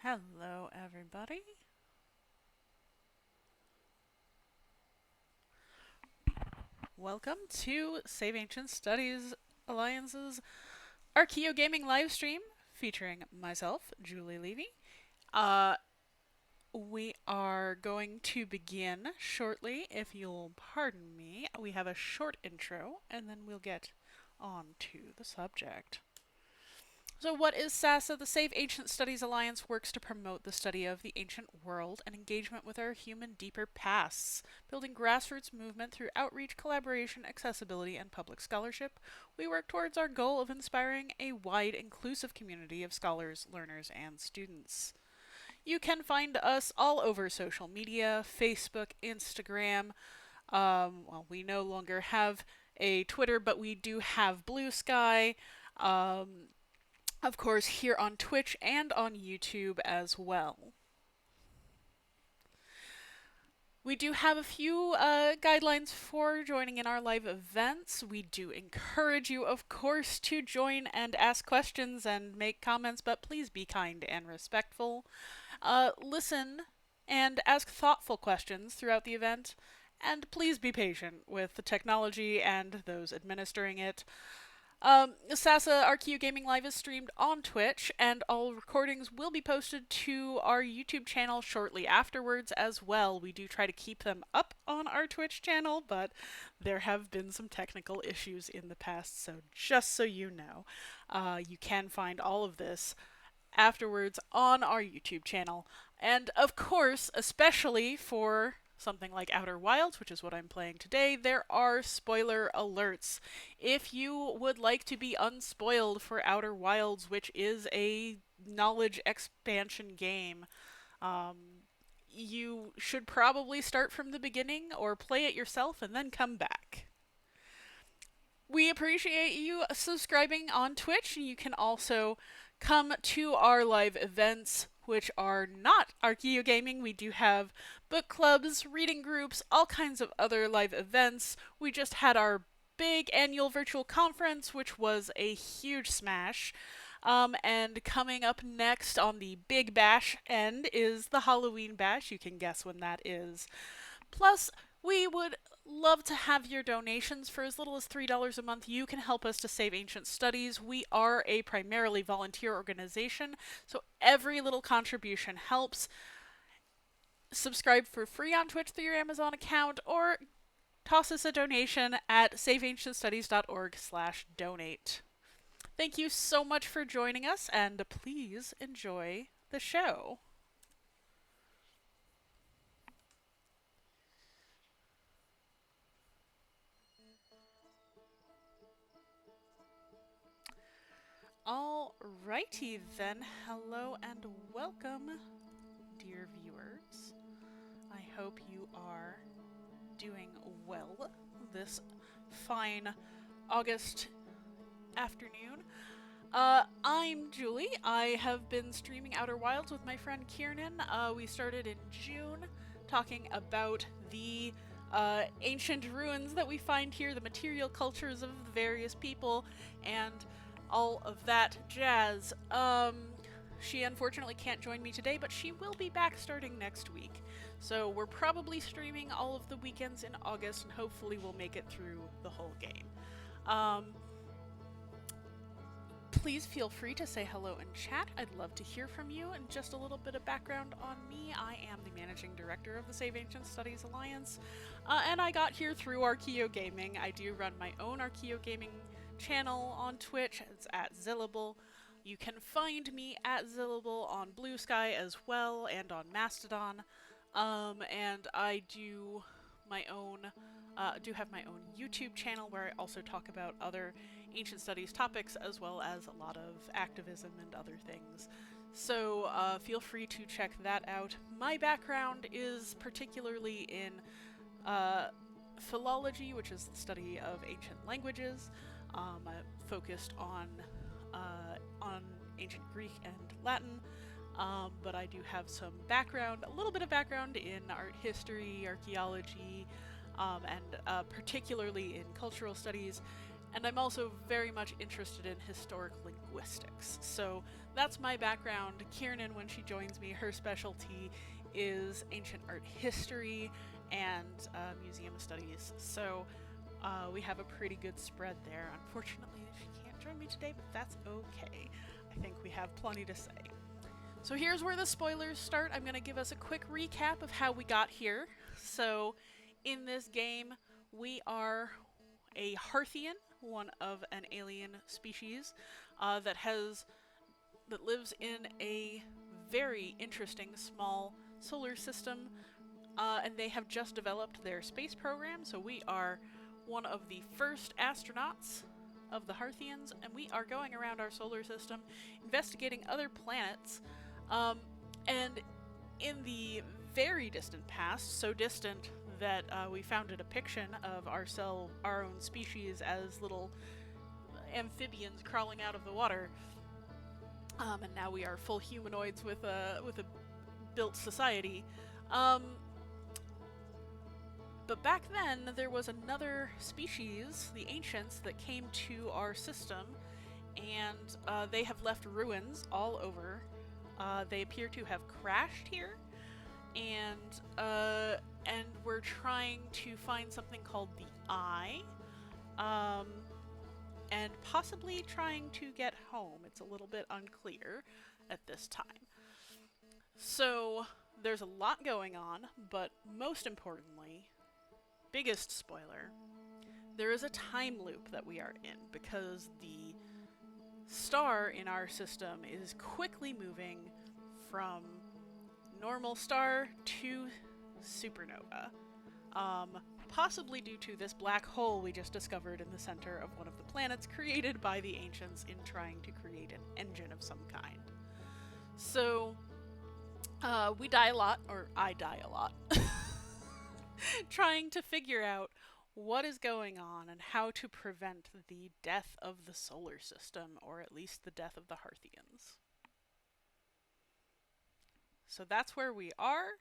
Hello, everybody. Welcome to Save Ancient Studies Alliance's Archaeogaming livestream featuring myself, Julie Levy. Uh, we are going to begin shortly, if you'll pardon me. We have a short intro, and then we'll get on to the subject. So, what is SASA? The Save Ancient Studies Alliance works to promote the study of the ancient world and engagement with our human deeper pasts. Building grassroots movement through outreach, collaboration, accessibility, and public scholarship, we work towards our goal of inspiring a wide, inclusive community of scholars, learners, and students. You can find us all over social media: Facebook, Instagram. We no longer have a Twitter, but we do have Blue Sky. Um, of course, here on Twitch and on YouTube as well. We do have a few guidelines for joining in our live events. We do encourage you, of course, to join and ask questions and make comments, but please be kind and respectful. Listen and ask thoughtful questions throughout the event, and please be patient with the technology and those administering it. SASA Archaeogaming Live is streamed on Twitch, and all recordings will be posted to our YouTube channel shortly afterwards as well. We do try to keep them up on our Twitch channel, but there have been some technical issues in the past, so just so you know, you can find all of this afterwards on our YouTube channel. And of course, especially for something like Outer Wilds, which is what I'm playing today, there are spoiler alerts. If you would like to be unspoiled for Outer Wilds, which is a knowledge expansion game, you should probably start from the beginning or play it yourself and then come back. We appreciate you subscribing on Twitch. You can also come to our live events, which are not Archaeogaming. We do have book clubs, reading groups, all kinds of other live events. We just had our big annual virtual conference, which was a huge smash. And coming up next on the Big Bash end is the Halloween Bash. You can guess when that is. Plus, we would love to have your donations. For as little as $3 a month, you can help us to save ancient studies. We are a primarily volunteer organization, so every little contribution helps. Subscribe for free on Twitch through your Amazon account, or toss us a donation at saveancientstudies.org/donate. Thank you so much for joining us, and please enjoy the show. Alrighty then, hello and welcome, dear viewers. I hope you are doing well this fine August afternoon. I'm Julie. I have been streaming Outer Wilds with my friend Kiernan. We started in June talking about the ancient ruins that we find here, the material cultures of the various people, and all of that jazz. She unfortunately can't join me today, but she will be back starting next week. So we're probably streaming all of the weekends in August, and hopefully we'll make it through the whole game. Please feel free to say hello in chat. I'd love to hear from you. And just a little bit of background on me: I am the managing director of the Save Ancient Studies Alliance, and I got here through Archaeogaming. I do run my own Archaeogaming channel on Twitch. It's at Zillable. You can find me at Zillable on Blue Sky as well, and on Mastodon. And I do my own have my own YouTube channel where I also talk about other ancient studies topics, as well as a lot of activism and other things. So feel free to check that out. My background is particularly in philology, which is the study of ancient languages. I'm focused on ancient Greek and Latin. But I do have some background, a little bit of background in art history, archaeology, and particularly in cultural studies. And I'm also very much interested in historic linguistics. So that's my background. Kiernan, when she joins me, her specialty is ancient art history and museum studies. So we have a pretty good spread there. Unfortunately, she can't join me today, but that's okay. I think we have plenty to say. So here's where the spoilers start. I'm going to give us a quick recap of how we got here. So in this game, we are a Harthian, one of an alien species that lives in a very interesting small solar system, and they have just developed their space program. So we are one of the first astronauts of the Harthians, and we are going around our solar system investigating other planets. And in the very distant past, so distant that we found a depiction of our own species as little amphibians crawling out of the water, and now we are full humanoids with a built society. But back then, there was another species, the Ancients, that came to our system, and they have left ruins all over. They appear to have crashed here, and we're trying to find something called the Eye, and possibly trying to get home. It's a little bit unclear at this time. So there's a lot going on, but most importantly, biggest spoiler, there is a time loop that we are in because the star in our system is quickly moving from normal star to supernova, possibly due to this black hole we just discovered in the center of one of the planets created by the Ancients in trying to create an engine of some kind. So we die a lot, or I die a lot, trying to figure out what is going on and how to prevent the death of the solar system, or at least the death of the Harthians. So that's where we are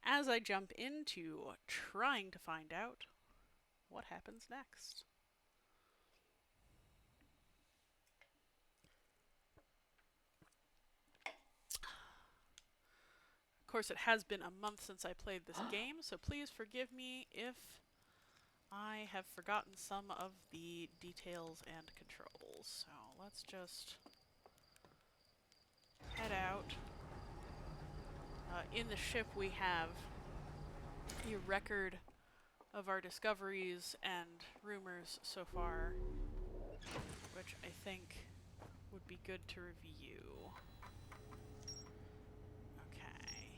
as I jump into trying to find out what happens next. Of course, it has been a month since I played this game, so please forgive me if I have forgotten some of the details and controls. So let's just head out. In the ship we have a record of our discoveries and rumors so far, which I think would be good to review. Okay.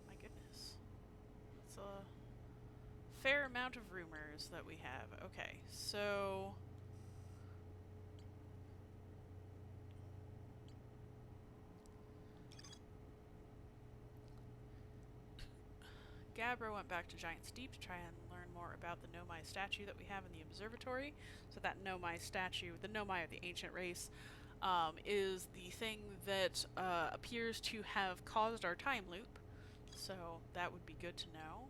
My goodness. It's a fair amount of rumors that we have. Okay, so Gabra went back to Giant's Deep to try and learn more about the Nomai statue that we have in the observatory. So that Nomai statue, the Nomai of the ancient race, is the thing that appears to have caused our time loop. So that would be good to know.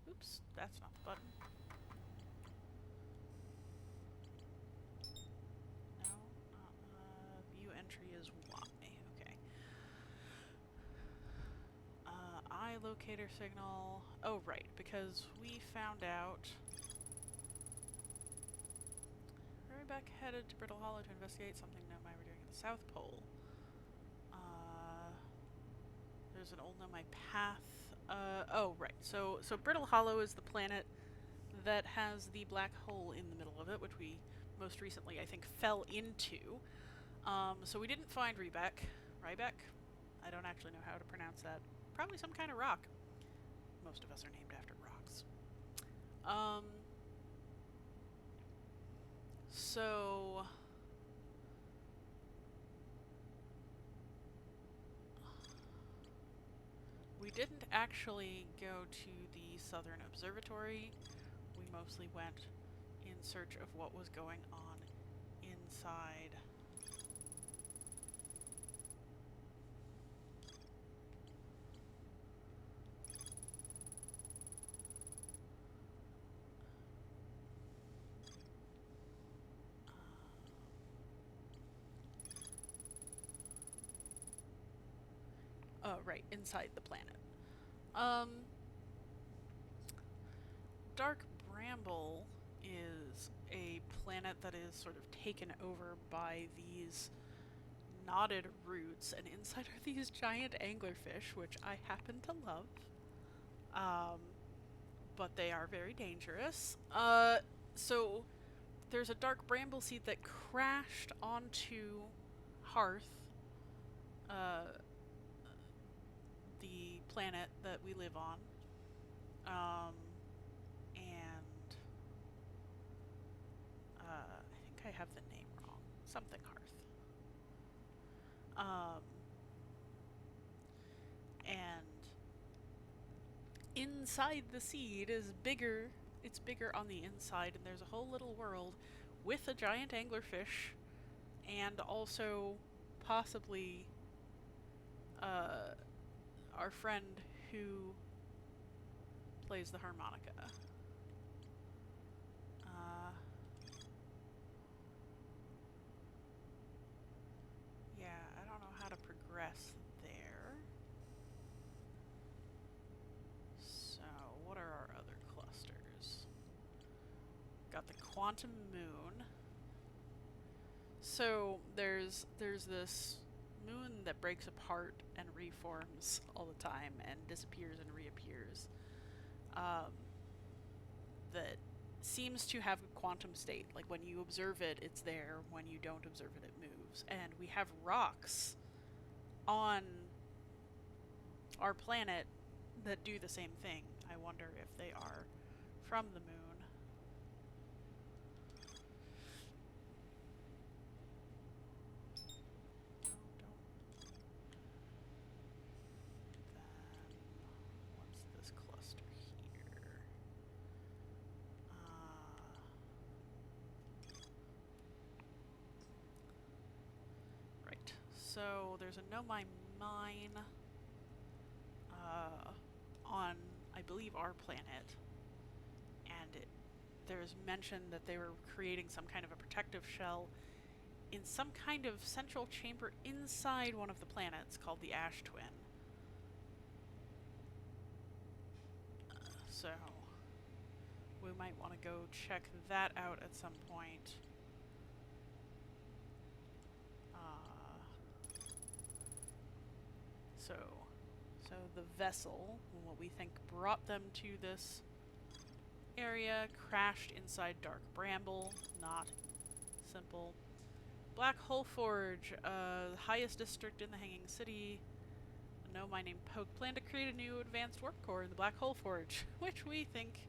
Oops, that's not the button. No, view entry is Y. Okay. Eye locator signal. Oh, right, because we found out. Back headed to Brittle Hollow to investigate something Nomai were doing at the South Pole. There's an old Nomai path. Oh, right. So Brittle Hollow is the planet that has the black hole in the middle of it, which we most recently, I think, fell into. So we didn't find Ryback. I don't actually know how to pronounce that. Probably some kind of rock. Most of us are named after rocks. So we didn't actually go to the Southern Observatory. We mostly went in search of what was going on inside. right, inside the planet. Um, Dark Bramble is a planet that is sort of taken over by these knotted roots, and inside are these giant anglerfish, which I happen to love. But they are very dangerous. So there's a dark bramble seed that crashed onto Hearth, uh, the planet that we live on. And I think I have the name wrong. Something Hearth. And inside the seed is bigger. It's bigger on the inside, and there's a whole little world with a giant anglerfish, and also possibly our friend who plays the harmonica. Yeah, I don't know how to progress there. So, what are our other clusters? Got the quantum moon. So there's this moon that breaks apart and reforms all the time and disappears and reappears. That seems to have a quantum state. Like when you observe it, it's there. When you don't observe it, it moves. And we have rocks on our planet that do the same thing. I wonder if they are from the moon. What's this cluster here? Right. So there's a Nomai mine on, I believe, our planet, and there's mention that they were creating some kind of a protective shell in some kind of central chamber inside one of the planets called the Ash Twin. So we might want to go check that out at some point. So the vessel, what we think brought them to this area, crashed inside Dark Bramble. Not simple. Black Hole Forge, the highest district in the Hanging City. A Nomai named Poke planned to create a new advanced warp core in the Black Hole Forge, which we think,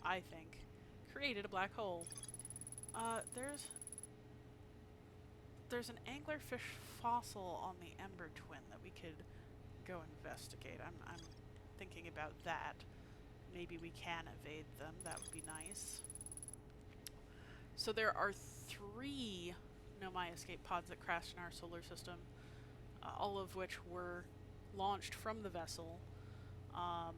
I think, created a black hole. There's an anglerfish fossil on the Ember Twin that we could go investigate. I'm thinking about that. Maybe we can evade them. That would be nice. So there are 3 Nomai escape pods that crashed in our solar system, all of which were launched from the vessel. I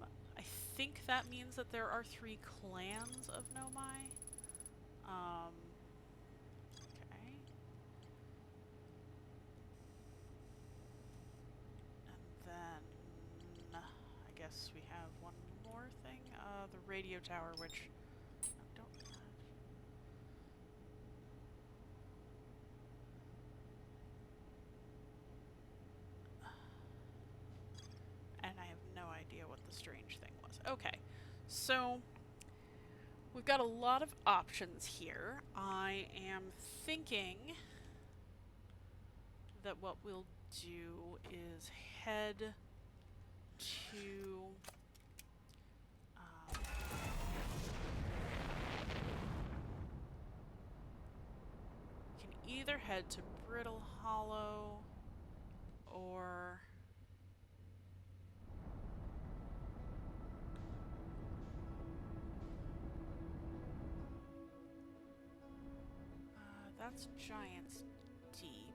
think that means that there are 3 clans of Nomai. Okay. And then I guess we have one more thing. The radio tower, which I don't have. And I have no idea what the strange thing was. Okay, so we've got a lot of options here. I am thinking that what we'll do is head to we can either head to Brittle Hollow or that's Giant's Deep.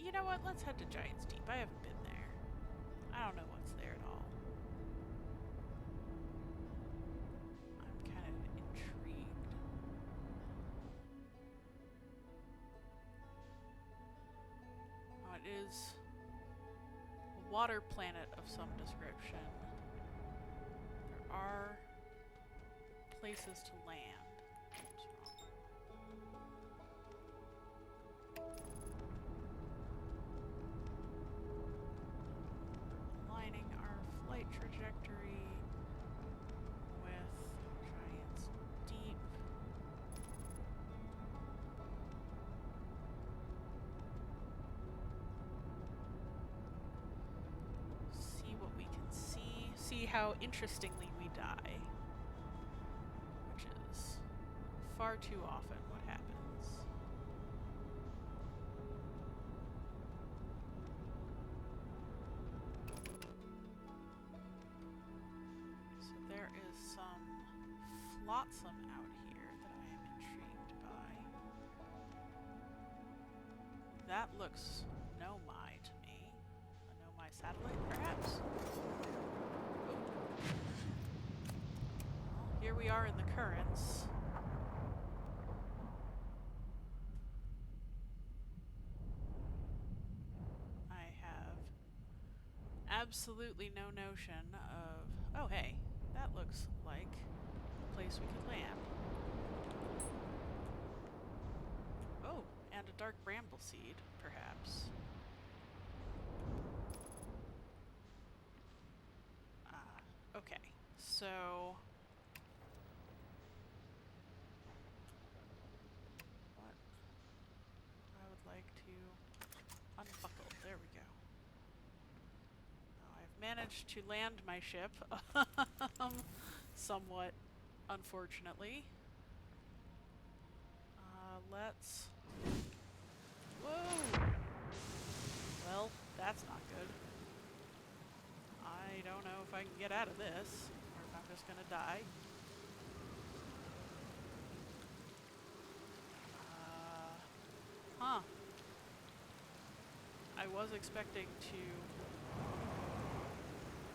You know what? Let's head to Giant's Deep. I haven't been there. I don't know what's there at all. I'm kind of intrigued. Oh, it is water planet of some description, there are places to land. What's wrong? Aligning our flight trajectory with Giant's Deep. See what we can see. See how interestingly we die. Which is far too often what happens. So there is some flotsam out here that I am intrigued by. That looks Nomai to me. A Nomai satellite, perhaps? Oh. Well, here we are in the currents. I have absolutely no notion of... Oh, hey. That looks like a place we could land. Oh, and a dark bramble seed, perhaps. Okay. So... what? I would like to unbuckle. There we go. I've managed to land my ship, somewhat unfortunately. Let's... Whoa! Well, that's not good. I don't know if I can get out of this, or if I'm just gonna die. Huh. I was expecting to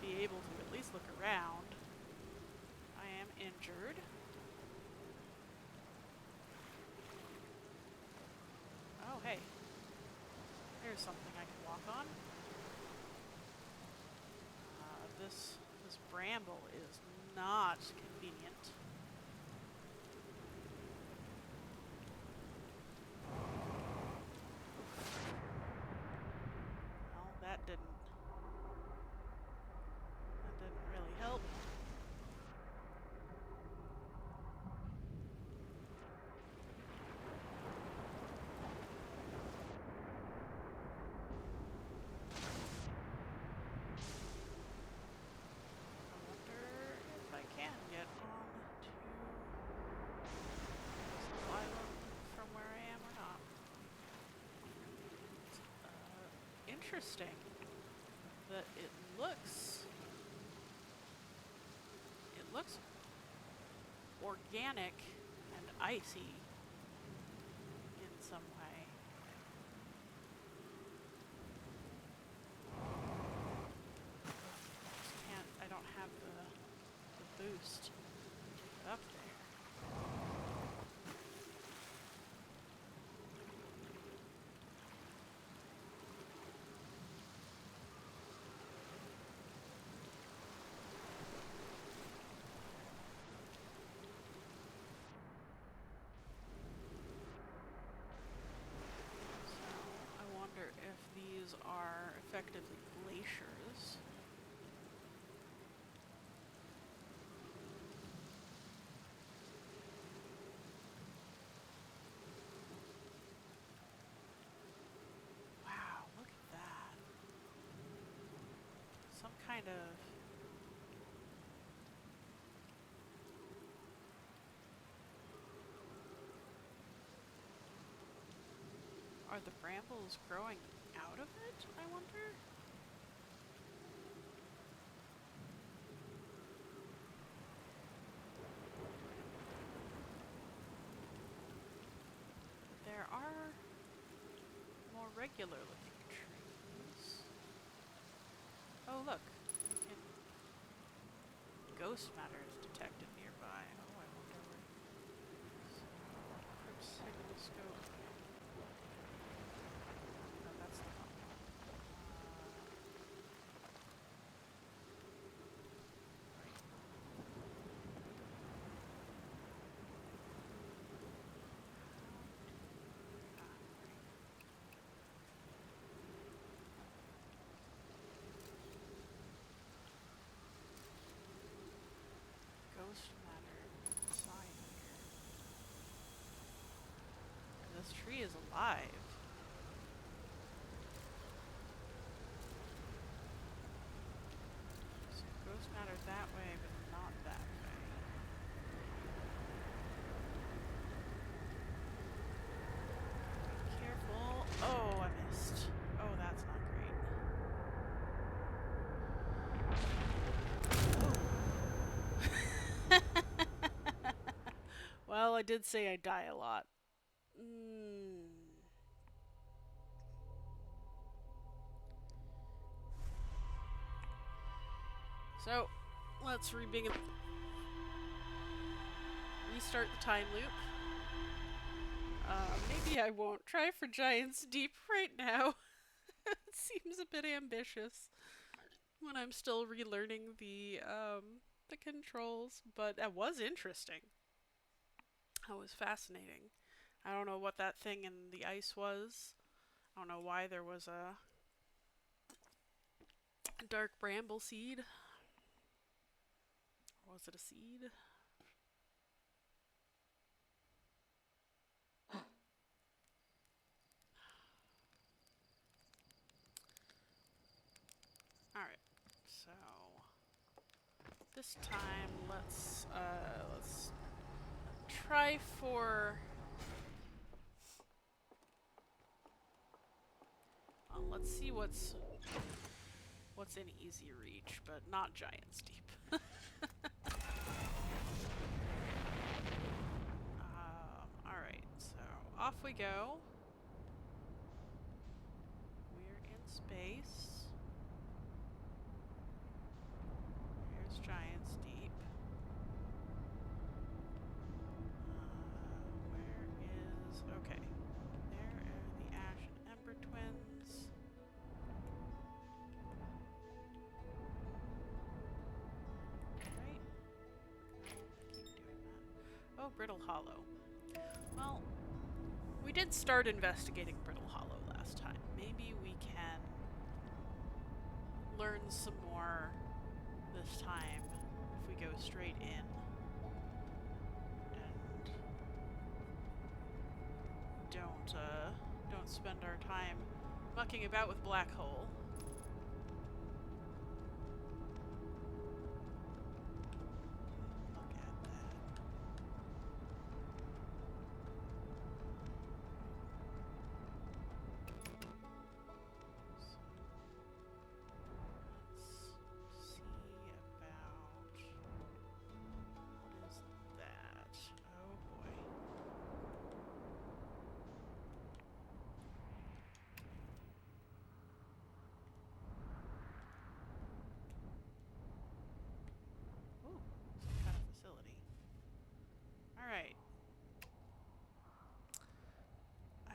be able to at least look around. I am injured. Oh, hey. There's something I can walk on. This bramble is not convenient. Well, that didn't really help. Can get on to this island from where I am or not. It's, interesting that it looks organic and icy in some way. I don't have the boost up there. So I wonder if these are effectively glaciers. Some kind of... Are the brambles growing out of it, I wonder? There are more regular looking trees. Oh, look. Ghost matter is detected nearby. Oh, I wonder where... Signal scope. No, that's the one. survive. So ghost matter that way, but not that way. Be careful. Oh, I missed. Oh, that's not great. Well, I did say I die a lot. So, let's restart the time loop. Maybe I won't try for Giant's Deep right now. It seems a bit ambitious when I'm still relearning the controls, but that was interesting. That was fascinating. I don't know what that thing in the ice was. I don't know why there was a dark bramble seed. Or was it a seed? Alright, so this time let's try for let's see what's in easy reach, but not Giant's Deep. Alright, so off we go. We're in space. Here's Giant's Deep. Where is... Okay. There are the Ash and Ember twins. Right? Keep doing that. Oh, Brittle Hollow. Well, we did start investigating Brittle Hollow last time. Maybe we can learn some more this time if we go straight in and don't spend our time mucking about with Black Hole. Look at that. So let's see about what is that? Oh boy. Ooh, some kind of facility. Alright. I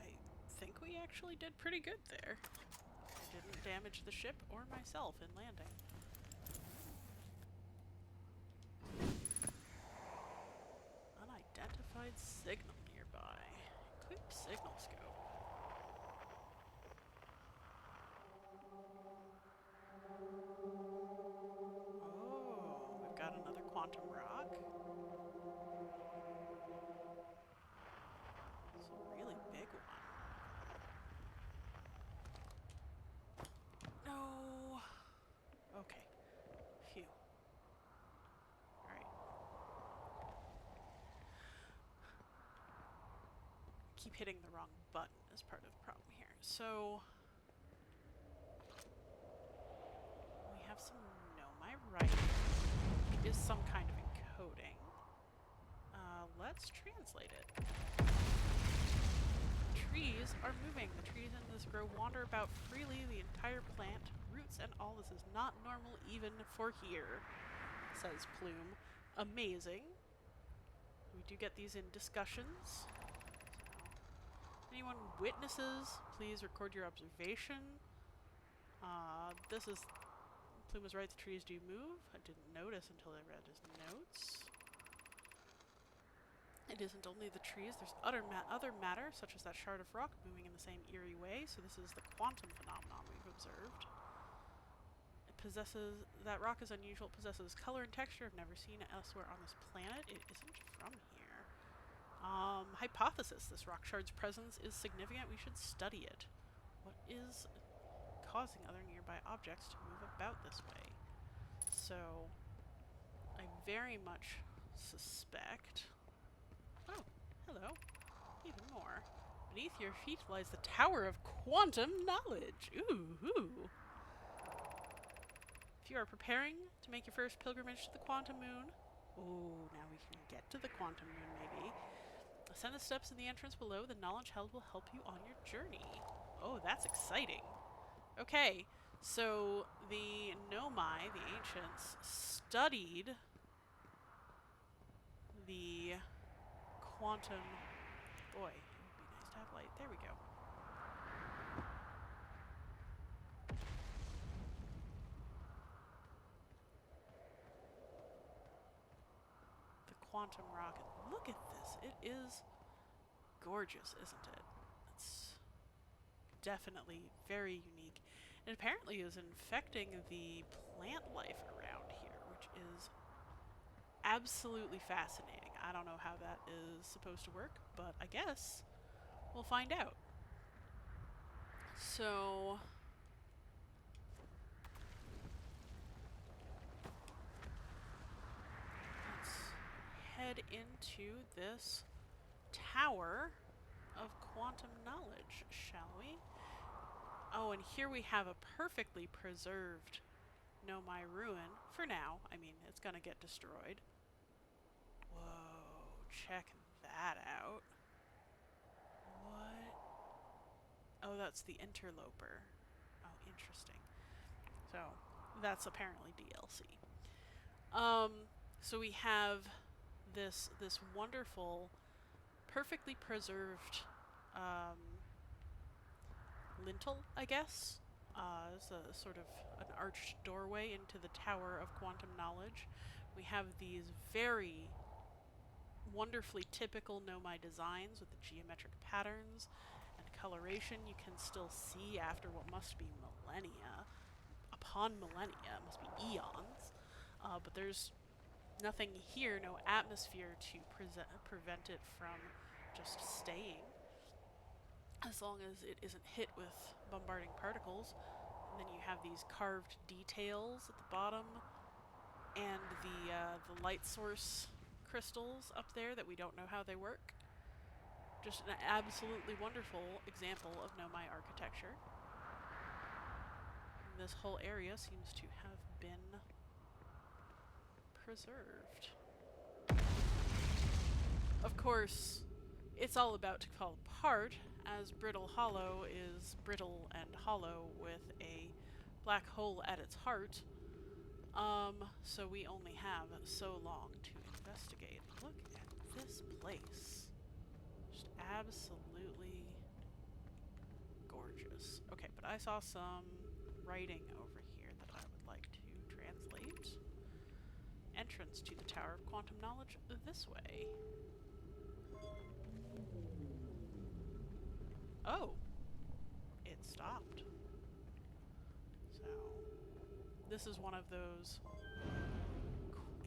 think we actually did pretty good there. I didn't damage the ship or myself in landing. Unidentified signal nearby. Equip signal scope. Oh, we've got another quantum rock. It's a really big one. No. Okay. Phew. Alright. Keep hitting the wrong button as part of the problem here. So we have some Nomai writing. It is some kind of encoding. Let's translate it. Trees are moving. The trees in this grove wander about freely. The entire plant, roots, and all this is not normal even for here, says Plume. Amazing. We do get these in discussions. So, anyone witnesses, please record your observation. This is... Plume was right, the trees do move. I didn't notice until I read his notes. It isn't only the trees, there's other matter, such as that shard of rock, moving in the same eerie way, so this is the quantum phenomenon we've observed. It possesses... That rock is unusual, it possesses color and texture I've never seen elsewhere on this planet. It isn't from here. Hypothesis. This rock shard's presence is significant. We should study it. What is causing other nearby objects to move about this way? So, I very much suspect... Oh, hello. Even more. Beneath your feet lies the Tower of Quantum Knowledge. Ooh. If you are preparing to make your first pilgrimage to the Quantum Moon... Oh, now we can get to the Quantum Moon, maybe. Ascend the steps in the entrance below. The knowledge held will help you on your journey. Oh, that's exciting. Okay, so the Nomai, the ancients, studied the quantum... Boy, it would be nice to have light. There we go. The quantum rocket. Look at this. It is gorgeous, isn't it? It's definitely very unique. It apparently is infecting the plant life around here, which is absolutely fascinating. I don't know how that is supposed to work, but I guess we'll find out. So... let's head into this Tower of Quantum Knowledge, shall we? Oh, and here we have a perfectly preserved Nomai ruin. For now. I mean, it's gonna get destroyed. Whoa, check that out. What? Oh, that's the interloper. Oh, interesting. So, that's apparently DLC. So we have this wonderful, perfectly preserved lintel, I guess. It's a sort of an arched doorway into the Tower of Quantum Knowledge. We have these very wonderfully typical Nomai designs with the geometric patterns and coloration you can still see after what must be millennia. Upon millennia, it must be eons. But there's nothing here, no atmosphere to prevent it from just staying. As long as it isn't hit with bombarding particles. And then you have these carved details at the bottom, and the light source crystals up there that we don't know how they work. Just an absolutely wonderful example of Nomai architecture. And this whole area seems to have been preserved. Of course, it's all about to fall apart, as Brittle Hollow is brittle and hollow with a black hole at its heart. So we only have so long to investigate. Look at this place. Just absolutely gorgeous. Okay, but I saw some writing over here that I would like to translate. Entrance to the Tower of Quantum Knowledge this way. Oh, it stopped. So, this is one of those...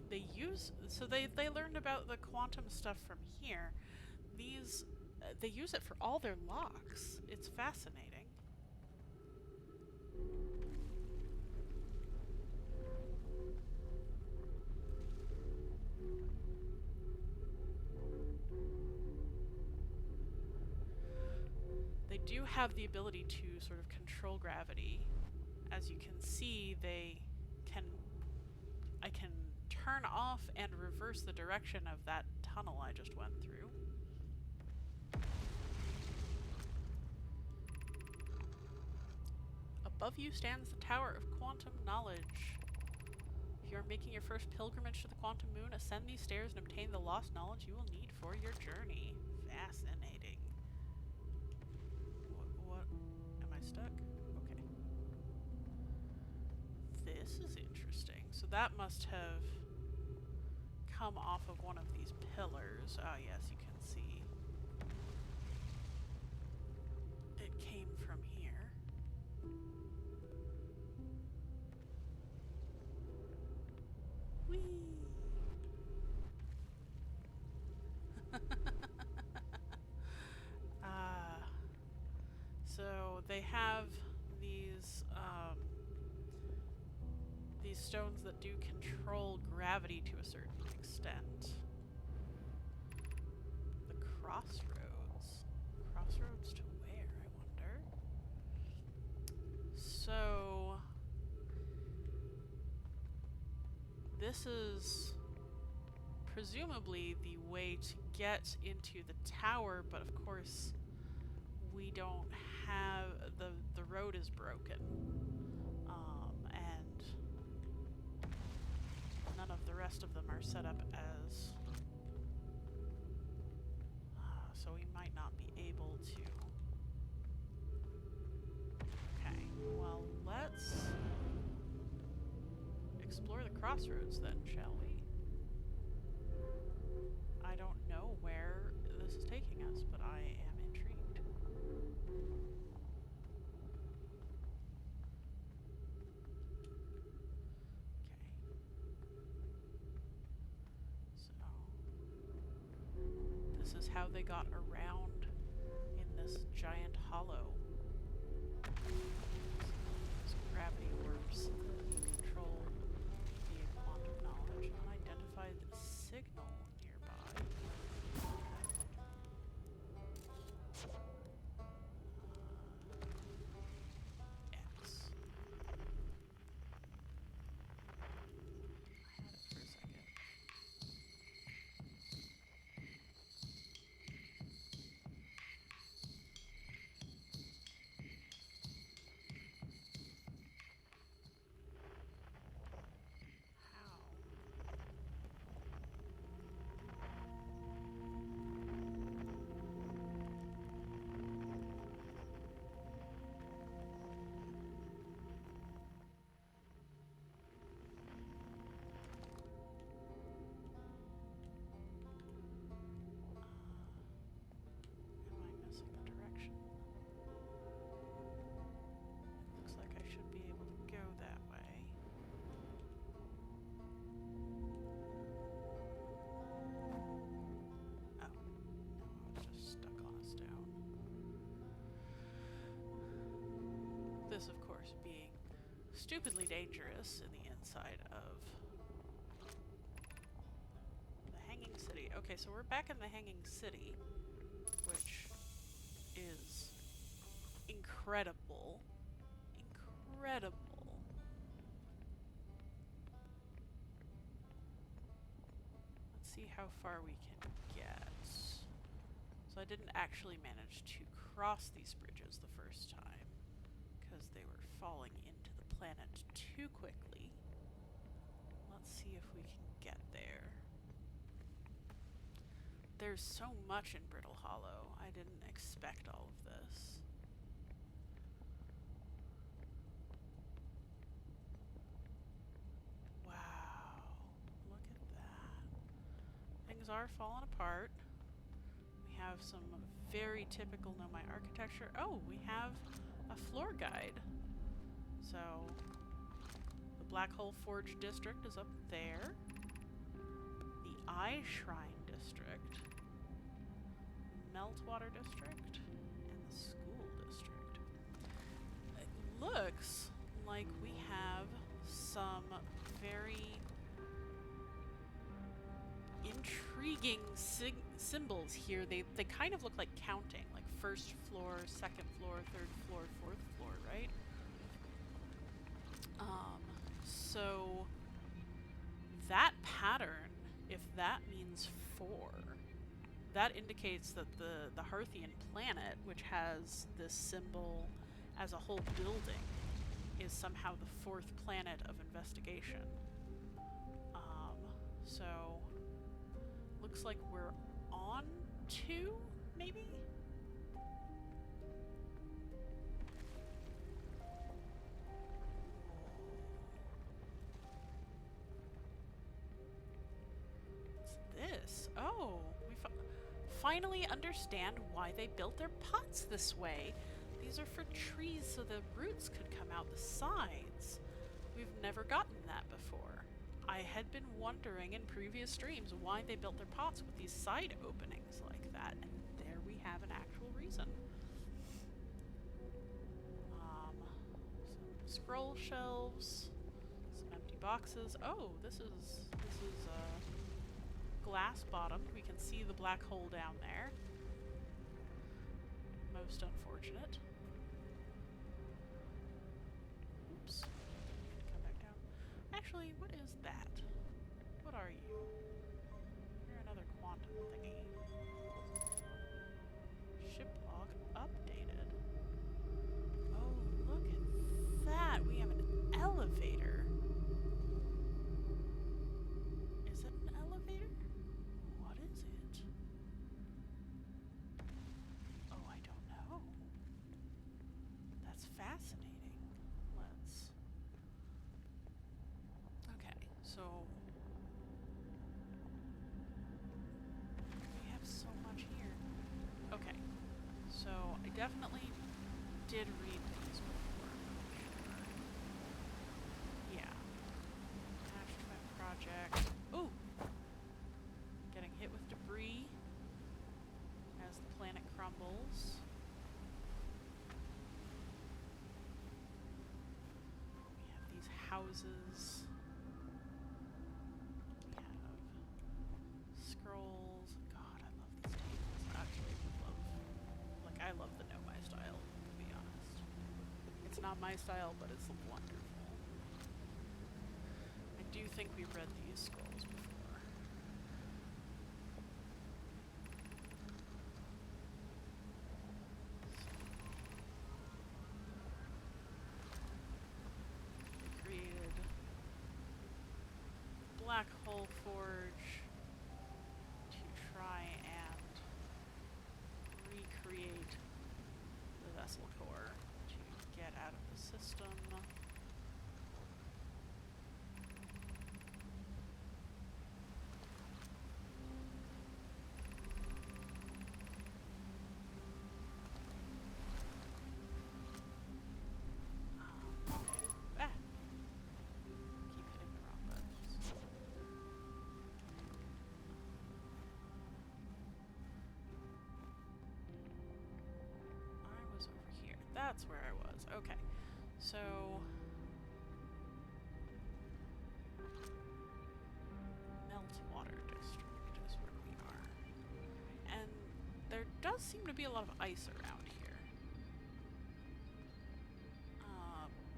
They learned about the quantum stuff from here. These, they use it for all their locks. It's fascinating. They do have the ability to sort of control gravity. As you can see, I can turn off and reverse the direction of that tunnel I just went through. Above you stands the Tower of Quantum Knowledge. If you are making your first pilgrimage to the Quantum Moon, ascend these stairs and obtain the lost knowledge you will need for your journey. Fascinating. What? Am I stuck? Okay. This is interesting. So that must have come off of one of these pillars. Ah, yes, you can see. It came from here. Whee! these stones that do control gravity to a certain extent. The crossroads. Crossroads to where, I wonder? So... this is presumably the way to get into the tower, but of course we don't have... the road is broken. And none of the rest of them are set up as... so we might not be able to... Okay, well, let's explore the crossroads then, shall we? I don't know where this is taking us, but I am intrigued. Okay. So, this is how they got around in this giant hollow. These gravity orbs control via quantum knowledge. Unidentified signal nearby. X. I had it for a second. How? Am I missing the direction? Looks like I should be able to go that way. Oh, no, I was just stuck on a stone. This, of course, being stupidly dangerous in the inside of the Hanging City. Okay, so we're back in the Hanging City, which is incredible. Incredible. Let's see how far we can get. So I didn't actually manage to cross these bridges the first time, because they were falling into the planet too quickly. Let's see if we can get there. There's so much in Brittle Hollow. I didn't expect all of this. Wow. Look at that. Things are falling apart. We have some very typical Nomai architecture. Oh, we have a floor guide. So, the Black Hole Forge district is up there. The Eye Shrine district. Meltwater district. And the school district. It looks like we have some very intriguing symbols here. They kind of look like counting, like first floor, second floor, third floor, fourth floor, right? So that pattern, if that means 4, that indicates that the Hearthian planet, which has this symbol as a whole building, is somehow the 4th planet of investigation. So looks like we're on 2, maybe? What's this? Oh, we finally understand why they built their pots this way. These are for trees so the roots could come out the sides. We've never gotten that before. I had been wondering in previous streams why they built their pots with these side openings like that, and there we have an actual reason. Some scroll shelves, some empty boxes. Oh, this is glass bottomed. We can see the black hole down there. Most unfortunate. Oops. Come back down. Actually, what is that? What are you? You're another quantum thingy. Ship log updated. Oh, look at that! We have an elevator. Is it an elevator? What is it? Oh, I don't know. That's fascinating. Let's... Okay, so... we have so much here. Okay, so I definitely did read these before. Yeah. Attachment project. Ooh! Getting hit with debris as the planet crumbles. We have these houses. We have scrolls. God, I love these tables. Actually, I love the Know My Style, to be honest. It's not my style, but it's wonderful. I do think we've read these scrolls before. They created Black Hole Forge to try and recreate the vessel core to get out of the system. Keep hitting the wrong buttons. I was over here. That's where I was. Okay. So... Meltwater District is where we are. And there does seem to be a lot of ice around here.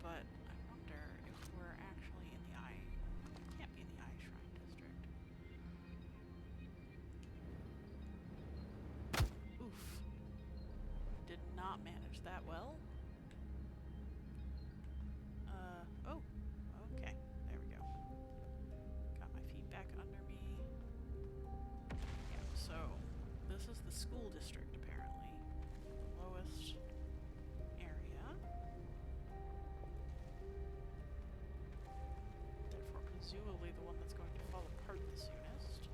But I wonder if we're actually in the Eye... We can't be in the Eye Shrine District. Oof. Did not manage that well. Oh. Okay. There we go. Got my feet back under me. Yeah, so this is the school district, apparently. The lowest area. Therefore, presumably the one that's going to fall apart the soonest.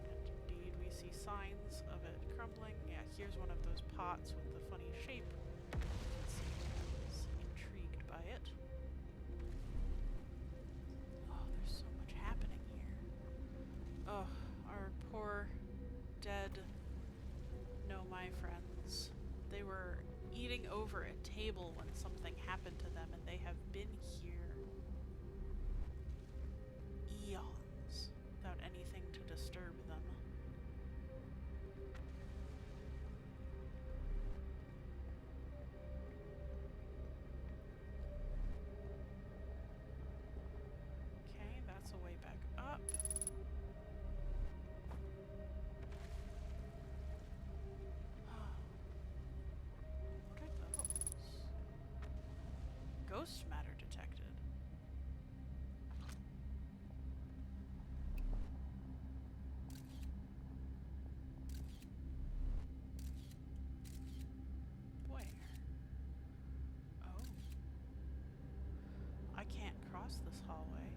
And indeed, we see signs of it crumbling. Yeah, here's one of those pots with the funny shape. Let's see, I was intrigued by it. Oh, there's so much happening here. Oh, our poor, dead, Know My friends. They were eating over a table when something happened to them, and they have been here eons without anything to disturb them. Okay, that's a way back up. What are those? Ghost matter detected. Where? Oh. I can't cross this hallway.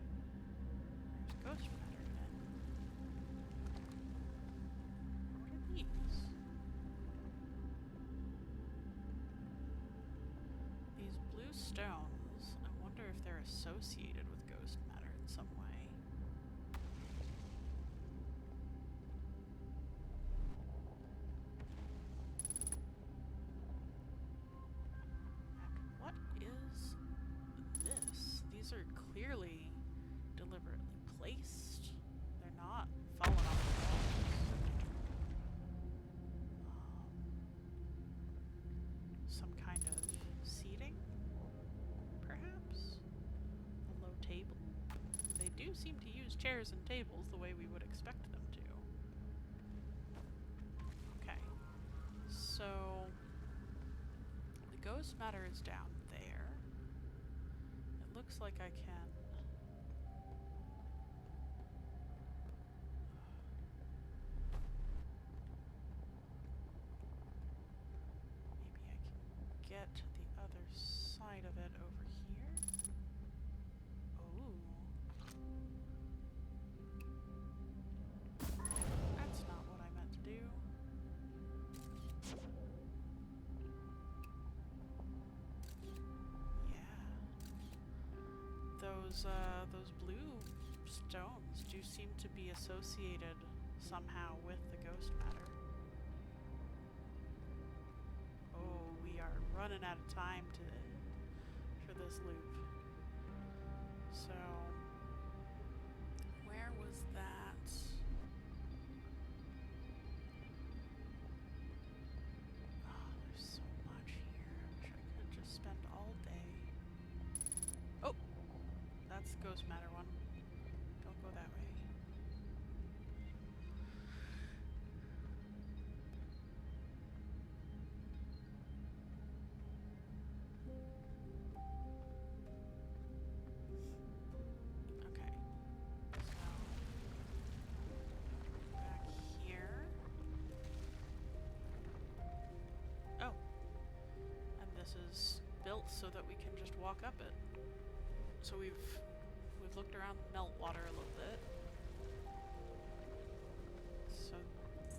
There's ghost matter in it. What are these? These blue stones, I wonder if they're associated with ghost matter in some way. And what is clearly deliberately placed. They're not falling off the walls. Some kind of seating, perhaps? A low table? They do seem to use chairs and tables the way we would expect them to. Okay. So the ghost matter is down there. It looks like I can... maybe I can get to the other side of it over here. Oh. That's not what I meant to do. Those blue stones do seem to be associated somehow with the ghost matter. Oh, we are running out of time for this loop. So, where was that? Oh, there's so much here. I wish I could just spend all day. Oh! That's the ghost matter one. Don't go that way. Okay. So, back here. Oh. And this is built so that we can just walk up it. So we've looked around meltwater a little bit. So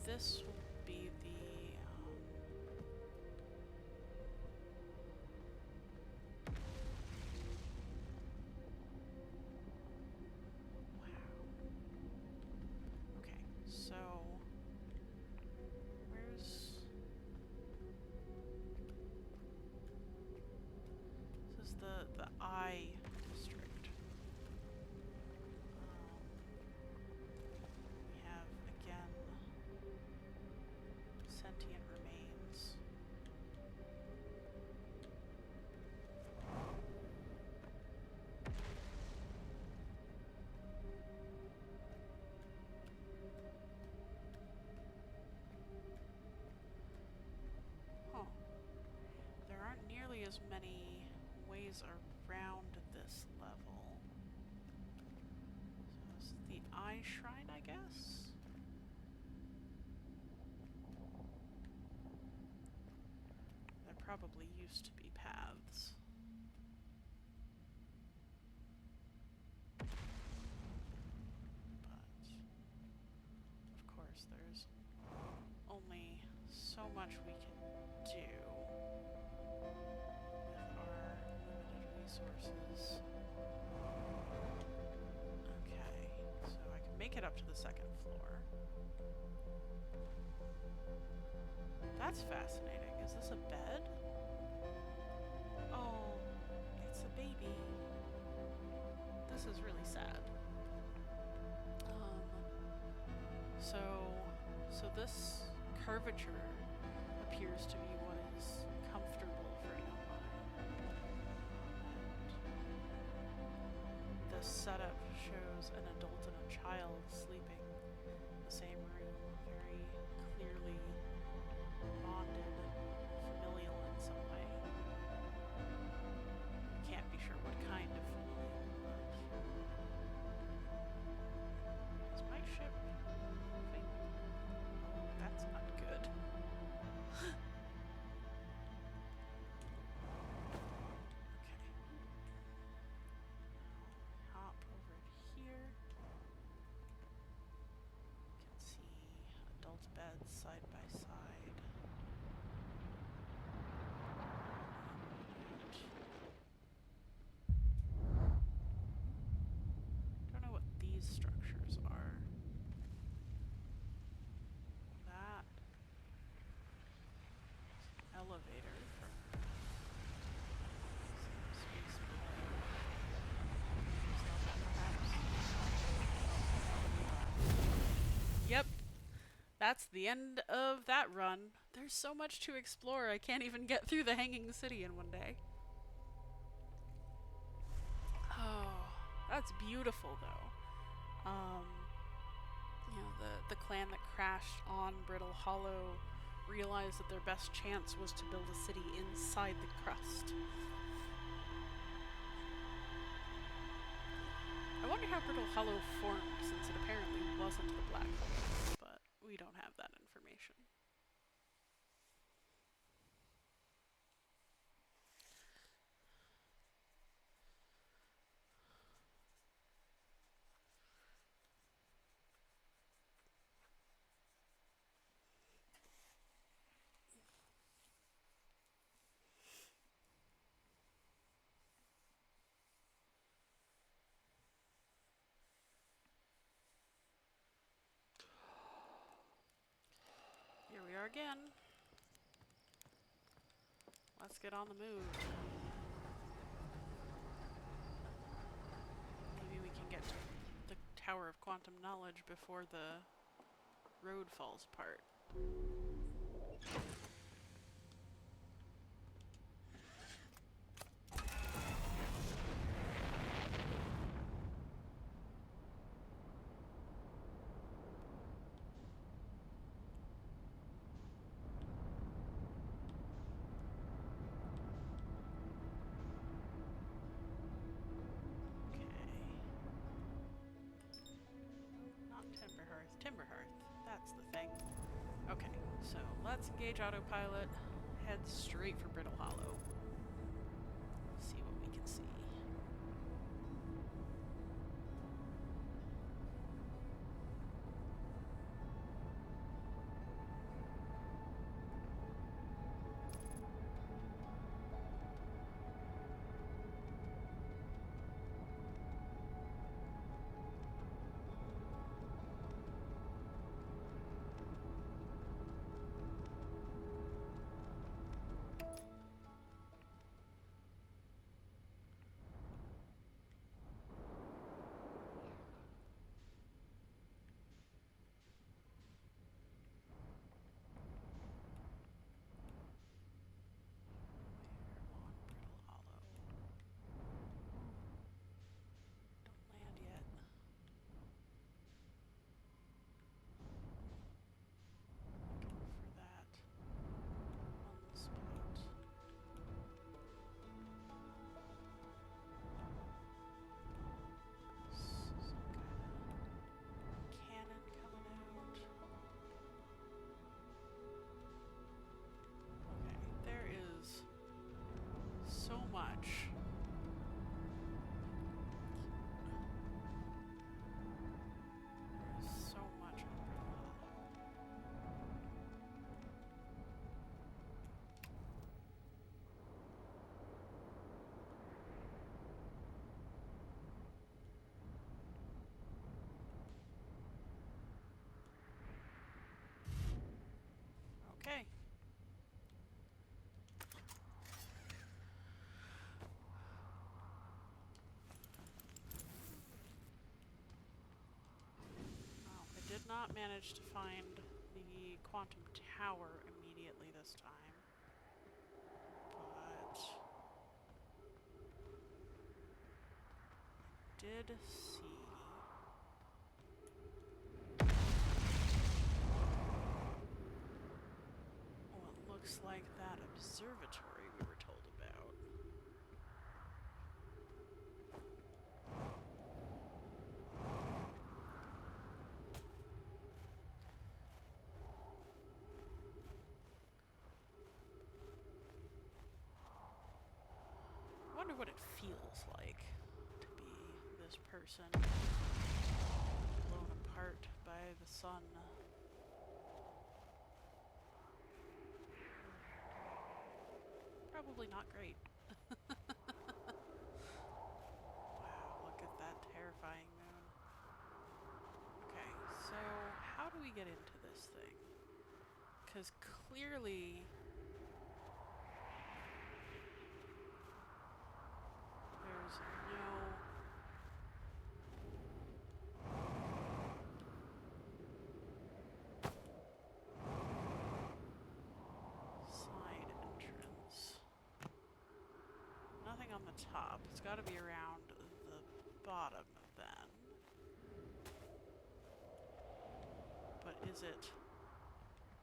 this will be the wow. Okay, so where's this is the eye district. We have again sentient remains. Huh. There aren't nearly as many ways around this level. So this is the eye shrine, I guess? There probably used to be paths. But, of course, there's only so much we can do with our limited resources. Okay, so I can make it up to the second floor. That's fascinating. Is this a bed? Oh, it's a baby. This is really sad. So this curvature appears to be what is comfortable for Nomai. And the setup shows an adult and a child sleeping in the same room, very clearly bonded, familial in some way. Can't be sure what kind of familial, but is my ship moving? Oh, that's not good. Okay. Hop over here. You can see adult bed. that's the end of that run. There's so much to explore, I can't even get through the Hanging City in one day. Oh, that's beautiful though. You know, the clan that crashed on Brittle Hollow realized that their best chance was to build a city inside the crust. I wonder how Brittle Hollow formed, since it apparently wasn't the black hole, but we don't have that information. Here we are again. Let's get on the move. Maybe we can get to the Tower of Quantum Knowledge before the road falls apart. Timberhearth, that's the thing. Okay, so let's engage autopilot, head straight for Brittle Hollow. See what we can see. So much. There's so much on Brittle Hollow. Okay. Did not manage to find the quantum tower immediately this time, but did see what looks like that observatory we were told about. I wonder what it feels like to be this person blown apart by the sun. Probably not great. Wow, look at that terrifying moon. Okay, so how do we get into this thing? Because clearly there's no... top. It's got to be around the bottom then. But is it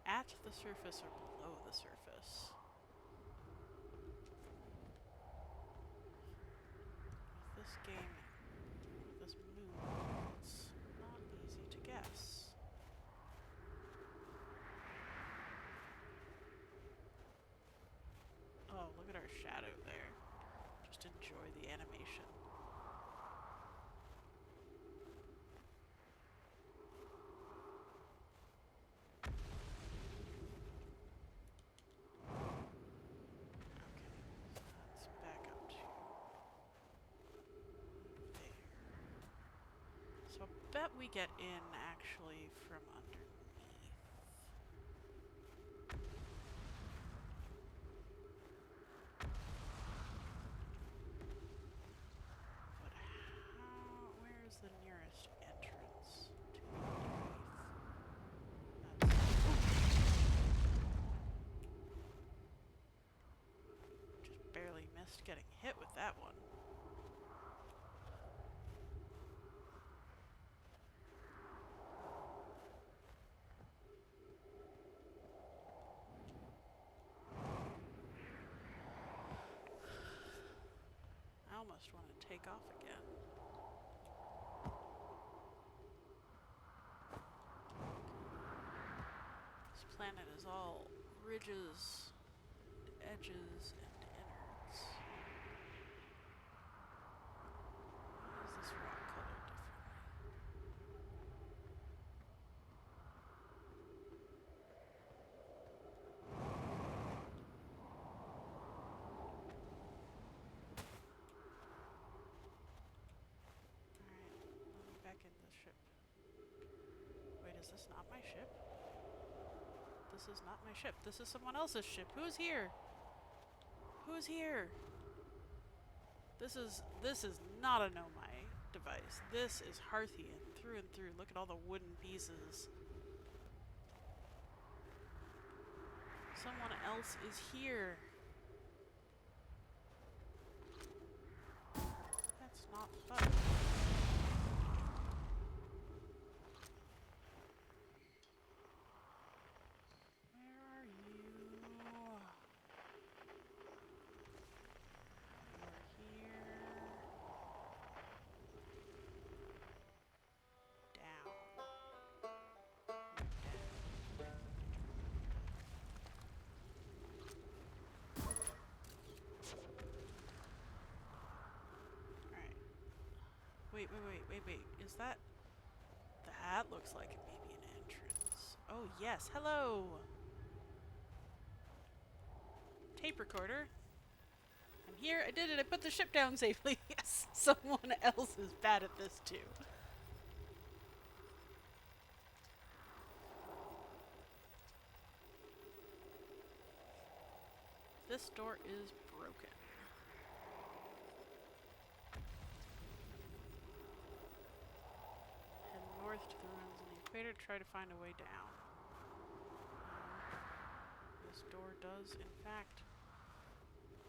at the surface or below the surface? With this game, with this moon, it's not easy to guess. Oh, look at our shadow there. Just enjoy the animation. Okay, so let's back up to there. So I bet we get in actually from underneath. But how, where's the nearest entrance to underneath? Just barely missed getting hit with that one. I almost want to take off again. This planet is all ridges, and edges, and innards. Why is this rock colored differently? Alright, let me back in the ship. Wait, is this not my ship? This is not my ship. This is someone else's ship. Who's here? Who's here? This is not a Nomai device. This is Harthian through and through. Look at all the wooden pieces. Someone else is here. That's not fun. Where are you? You're here. Down. Alright. Wait. Is that... That looks like maybe an entrance. Oh, yes. Hello! Tape recorder. I'm here. I did it. I put the ship down safely. Yes. Someone else is bad at this too. This door is broken. Head north to the ruins in the equator to try to find a way down. This door does, in fact,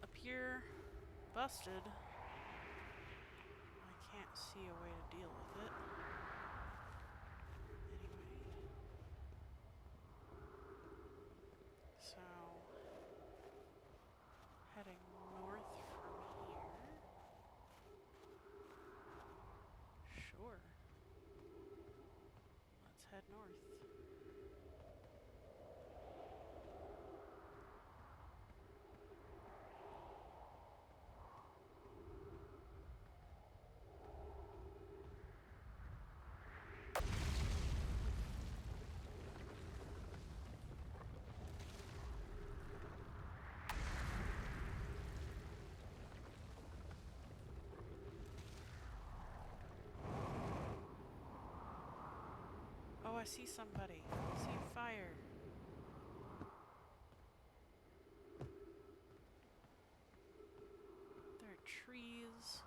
appear busted. I can't see a way to deal with it. Anyway. So, heading north from here. Sure. Let's head north. Oh, I see somebody. I see fire. There are trees.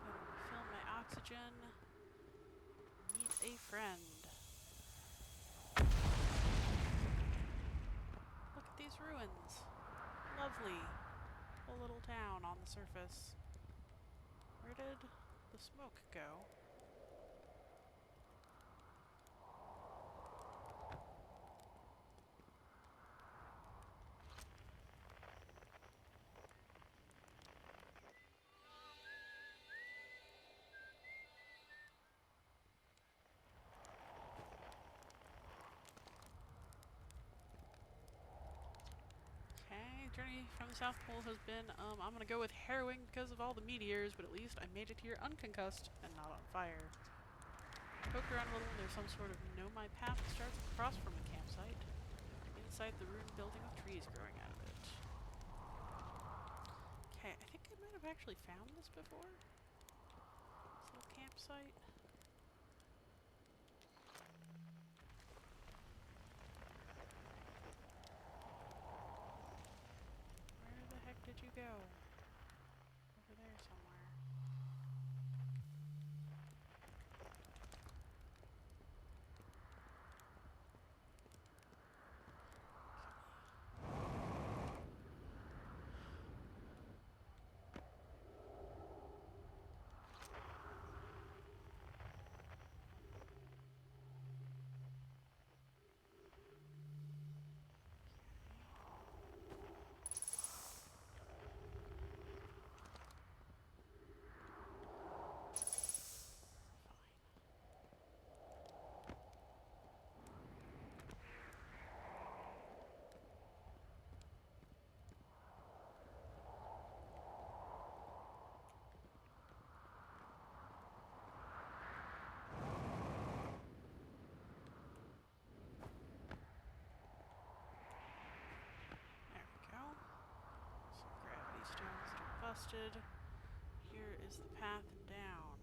Gonna refill my oxygen. Meet a friend. Look at these ruins. Lovely. A little town on the surface. the smoke go? Okay, journey from the South Pole has been, I'm gonna go with harrowing because of all the meteors, but at least I made it here unconcussed and not on fire. Poke around a little and there's some sort of know-my path that starts across from the campsite. Inside the ruined building with trees growing out of it. Okay, I think I might have actually found this before. This little campsite. Where the heck did you go? Over there somewhere. Some gravity stones that are busted. Here is the path down.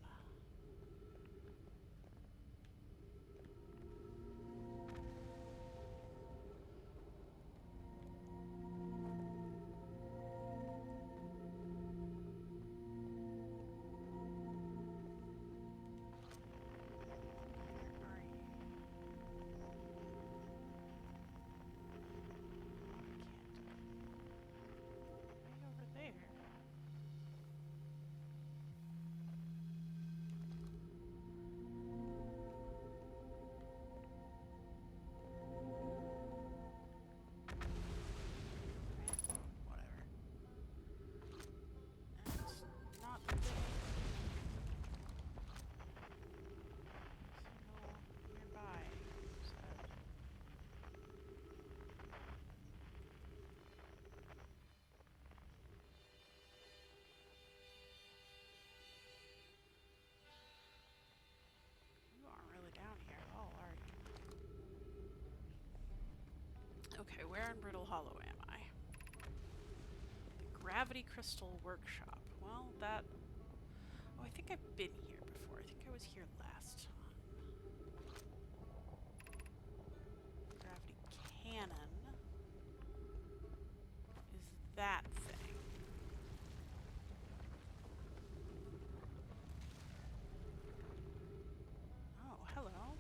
Where are you? Way over there. Whatever. That's not the thing. Signal nearby. Said. You aren't really down here at all, are you? Okay, where in Brittle Hollow am I? The Gravity Crystal Workshop. Well, that... Oh, I think I've been here before. I think I was here last time. Gravity Cannon is that thing. Oh, hello.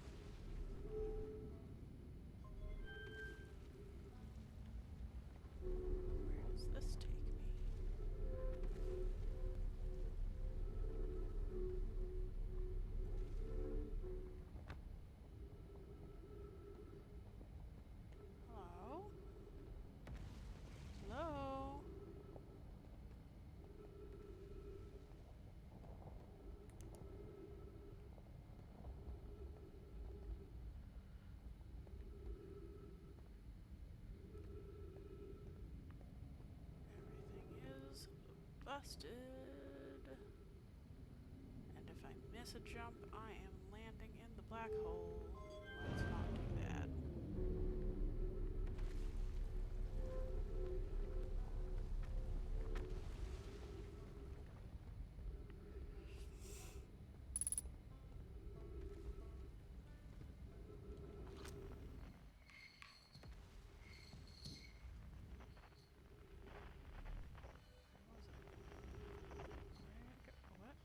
Where does this take me? Hello? Hello? Everything is busted. And if I miss a jump, I am landing in the black hole. Let's not do that. Where was it? Where did it go? What?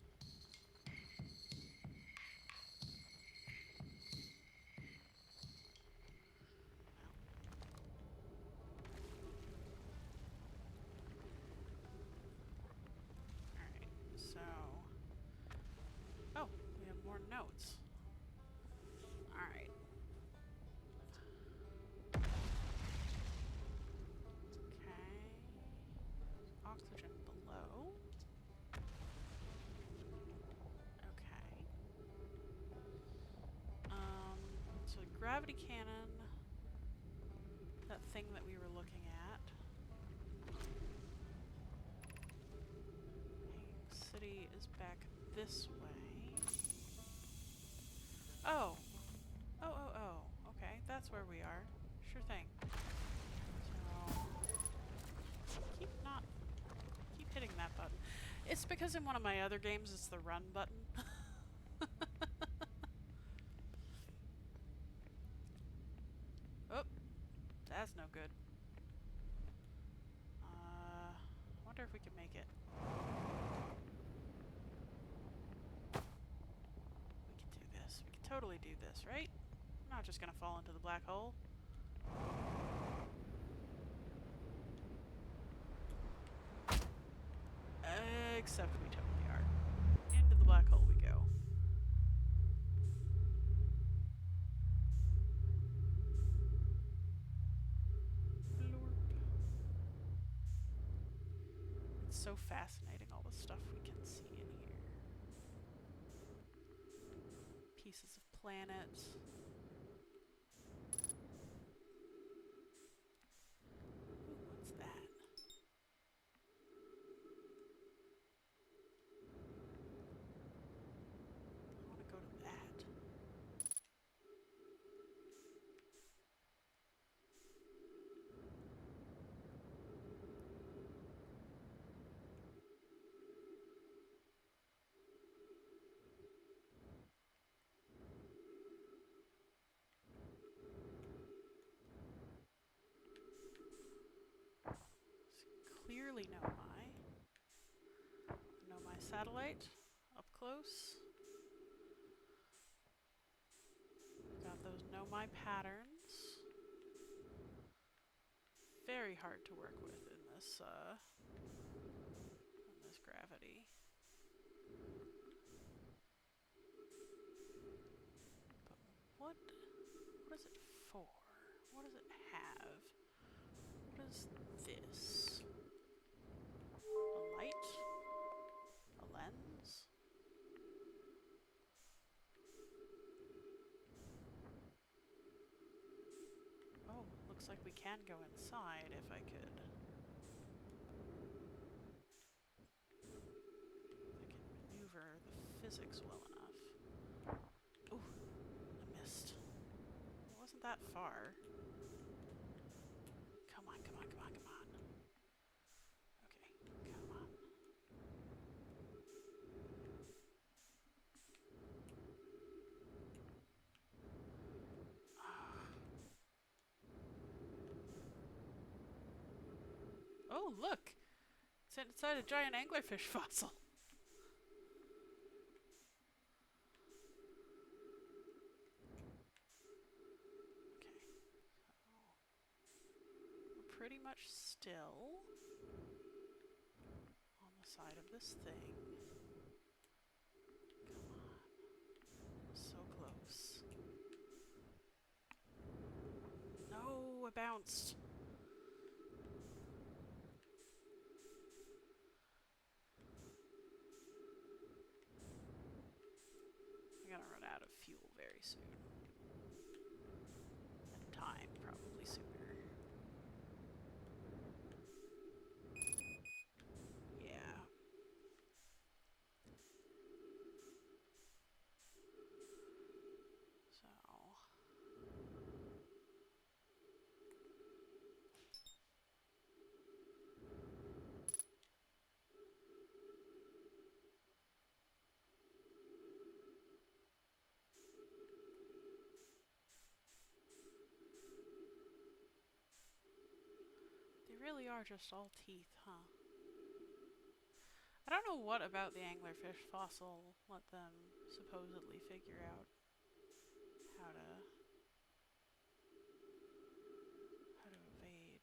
gravity cannon. That thing that we were looking at. Hanging City is back this way. Oh! Oh. Okay, that's where we are. Sure thing. So... Keep hitting that button. It's because in one of my other games it's the run button. Oh! That's no good. Wonder if we can make it. We can do this. We can totally do this, right? I'm not just gonna fall into the black hole. Except we totally are. Into the black hole we go. Blurp. It's so fascinating, all the stuff we can see in here. Pieces of planets. Ooh, what's that? I want to go to that. Clearly know my satellite up close. Got those know my patterns. Very hard to work with in this gravity. But what is it for? What does it have? What is this? A light? A lens? Oh, looks like we can go inside if I could. I can maneuver the physics well enough. Ooh, I missed. It wasn't that far. Come on. Okay, come on. Oh, look! It's inside a giant anglerfish fossil. Okay. We're pretty much still on the side of this thing. Come on. So close. No, I bounced. I'm gonna run out of fuel very soon. And time, probably sooner. Yeah. So... They really are just all teeth, huh? I don't know what about the anglerfish fossil let them supposedly figure out how to evade.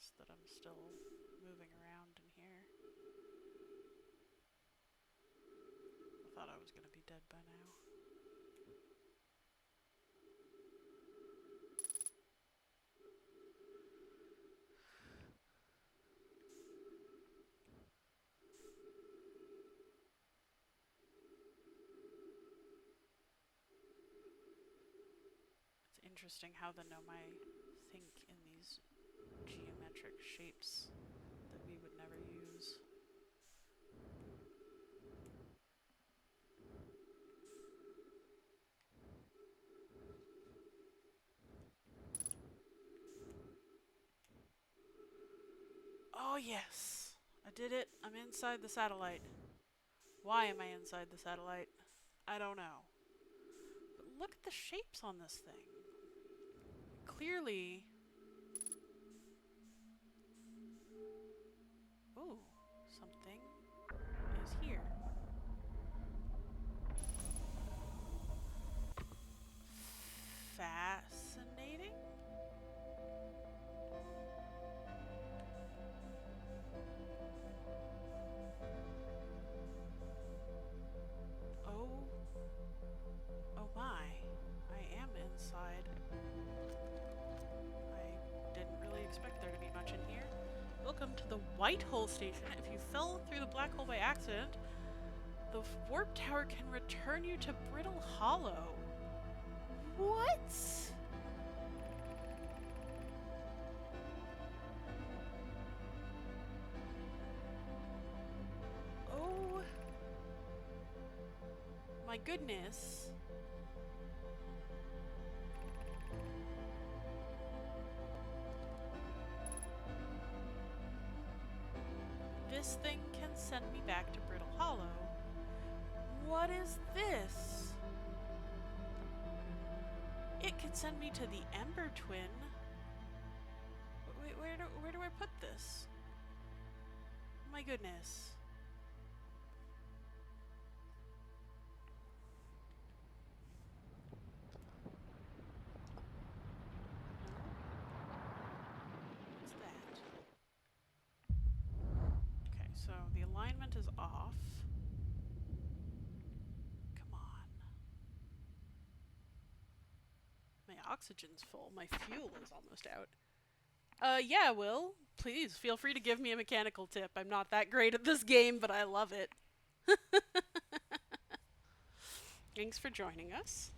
surprised that I'm still moving around in here. I thought I was gonna be dead by now. It's interesting how the Nomai think in these geometric shapes that we would never use. Oh yes! I did it! I'm inside the satellite. Why am I inside the satellite? I don't know. But look at the shapes on this thing. Clearly... Ooh, something is here. Fascinating? Oh. Oh my. I am inside. I didn't really expect there to be much in here. Welcome to the White Hole Station. If you fell through the black hole by accident, the warp tower can return you to Brittle Hollow. What? Oh my goodness. This thing can send me back to Brittle Hollow. What is this? It can send me to the Ember Twin. Wait, where do I put this? Oh my goodness. What's that? Okay, so the alignment is off. Come on. My oxygen's full. My fuel is almost out. Yeah, Will. Please, feel free to give me a mechanical tip. I'm not that great at this game, but I love it. Thanks for joining us.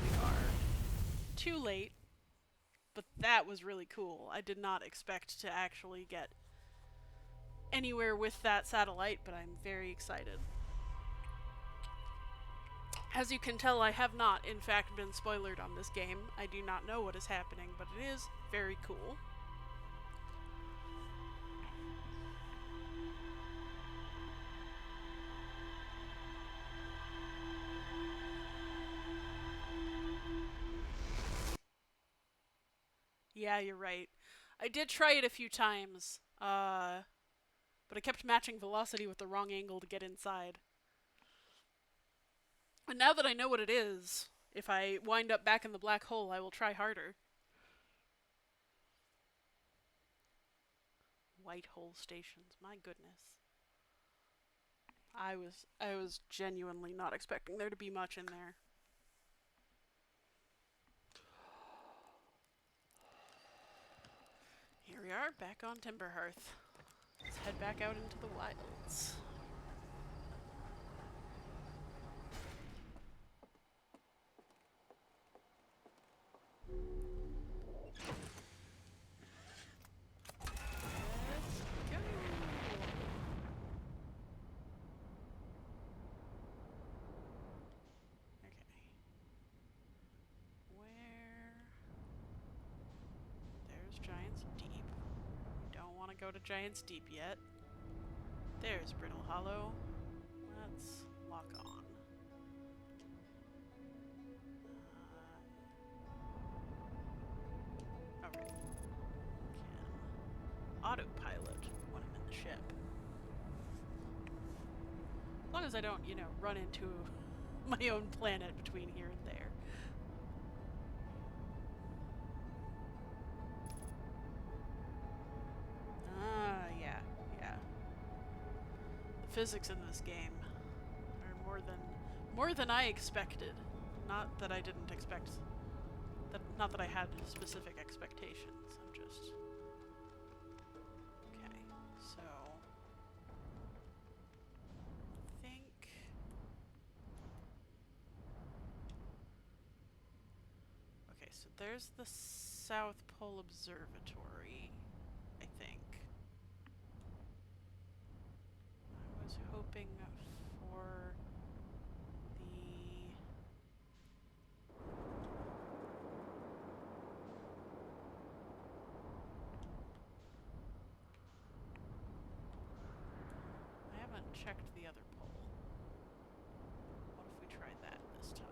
We are too late, but that was really cool. I did not expect to actually get anywhere with that satellite, but I'm very excited. As you can tell, I have not, in fact, been spoilered on this game. I do not know what is happening, but it is very cool. Yeah, you're right. I did try it a few times, but I kept matching velocity with the wrong angle to get inside. And now that I know what it is, if I wind up back in the black hole, I will try harder. White hole stations, my goodness. I was genuinely not expecting there to be much in there. Here we are, back on Timberhearth. Let's head back out into the wilds. Giant's Deep. We don't want to go to Giant's Deep yet. There's Brittle Hollow. Let's lock on. Alright. Can autopilot when I'm in the ship. As long as I don't, you know, run into my own planet between here and there. physics in this game are more than I expected. Not that I didn't expect that. Not that I had specific expectations. I'm just okay. So I think. Okay, so there's the South Pole Observatory, I think. I was hoping for the... I haven't checked the other pole. What if we tried that this time?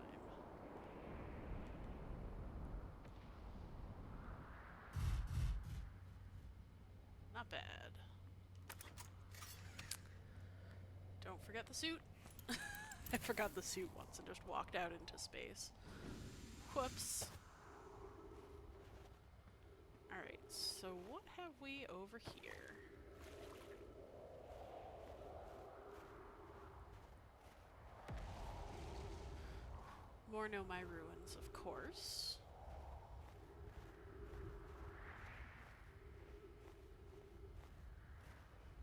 Not bad. Don't forget the suit. I forgot the suit once and just walked out into space. Whoops. Alright, so what have we over here? More Nomai ruins, of course.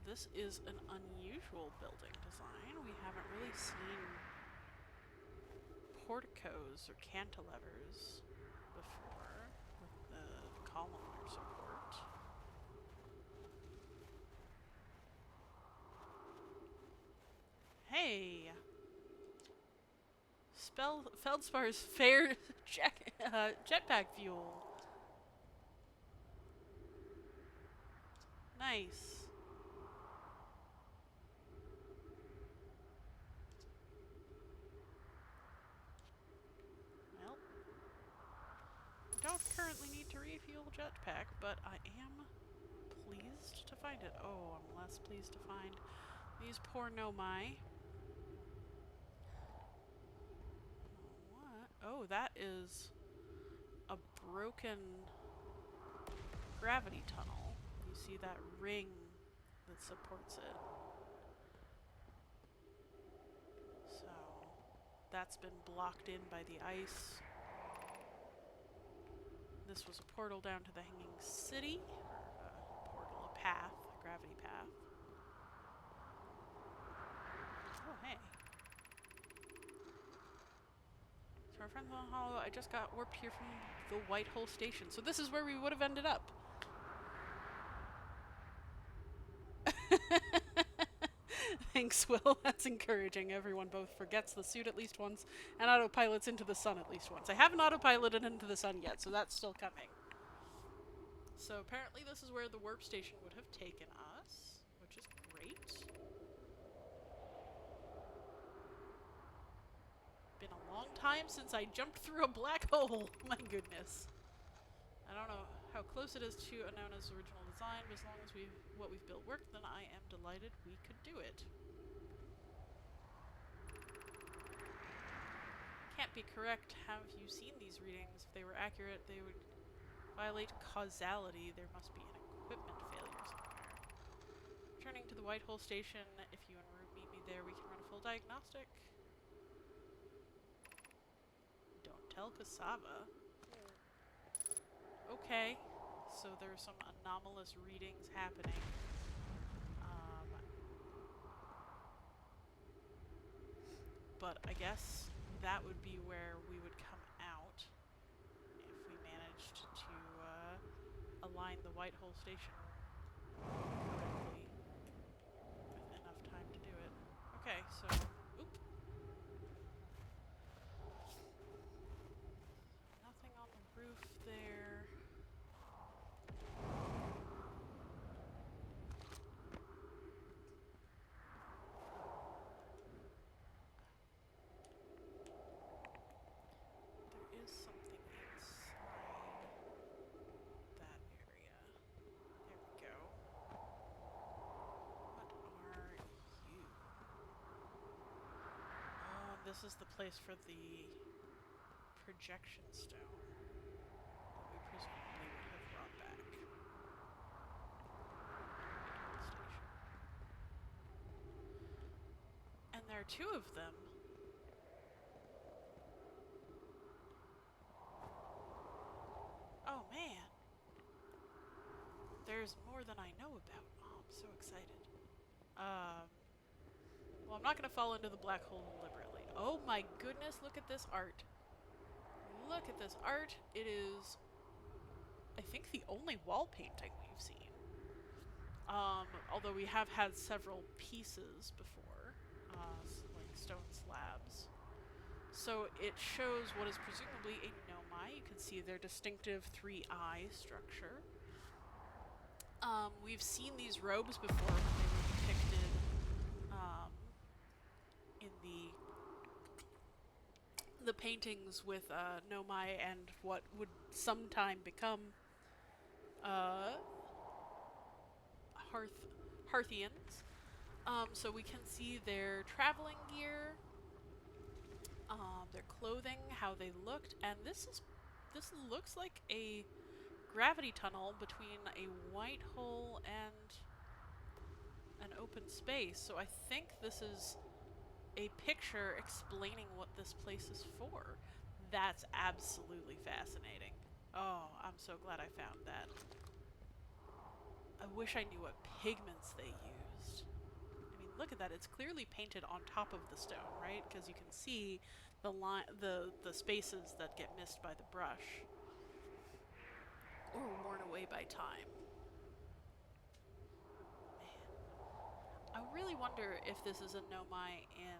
This is an unusual building design. We haven't really seen porticos or cantilevers before with the columnar support. Hey! Feldspar's fair jetpack fuel. Nice. Well, I don't currently need to refuel jetpack, but I am pleased to find it. Oh, I'm less pleased to find these poor Nomai. What? Oh, that is a broken gravity tunnel. You see that ring that supports it. So, that's been blocked in by the ice. This was a portal down to the Hanging City. Or a portal, a path, a gravity path. Oh, hey. So our friends on Hollow, I just got warped here from the White Hole Station. So this is where we would have ended up. Thanks, Will. That's encouraging. Everyone both forgets the suit at least once and autopilots into the sun at least once. I haven't autopiloted into the sun yet, so that's still coming. So apparently this is where the warp station would have taken us, which is great. Been a long time since I jumped through a black hole. My goodness. I don't know how close it is to Anona's original design, but as long as what we've built worked, then I am delighted we could do it. Can't be correct. Have you seen these readings? If they were accurate, they would violate causality. There must be an equipment failure somewhere. Returning to the White Hole Station. If you and Root meet me there, we can run a full diagnostic. Don't tell Cassava. Okay, so there are some anomalous readings happening. But I guess that would be where we would come out if we managed to align the White Hole Station correctly with enough time to do it. Okay, so, oop. Nothing on the roof there. There is something inside that area. There we go. What are you? Oh, this is the place for the projection stone that we presumably would have brought back. Station. There are two of them. Oh man. There's more than I know about. Oh, I'm so excited. Well, I'm not gonna fall into the black hole deliberately. Oh my goodness, look at this art. Look at this art. It is, I think, the only wall painting we've seen. Although we have had several pieces before, like stone slabs. So it shows what is presumably a nomai. You can see their distinctive three-eye structure. We've seen these robes before when they were depicted in the paintings with nomai and what would sometime become Hearthians. So we can see their traveling gear, their clothing, how they looked, and this looks like a gravity tunnel between a white hole and an open space. So I think this is a picture explaining what this place is for. That's absolutely fascinating. Oh, I'm so glad I found that. I wish I knew what pigments they used. I mean, look at that. It's clearly painted on top of the stone, right? Because you can see the spaces that get missed by the brush or worn away by time. Man. I really wonder if this is a nomai in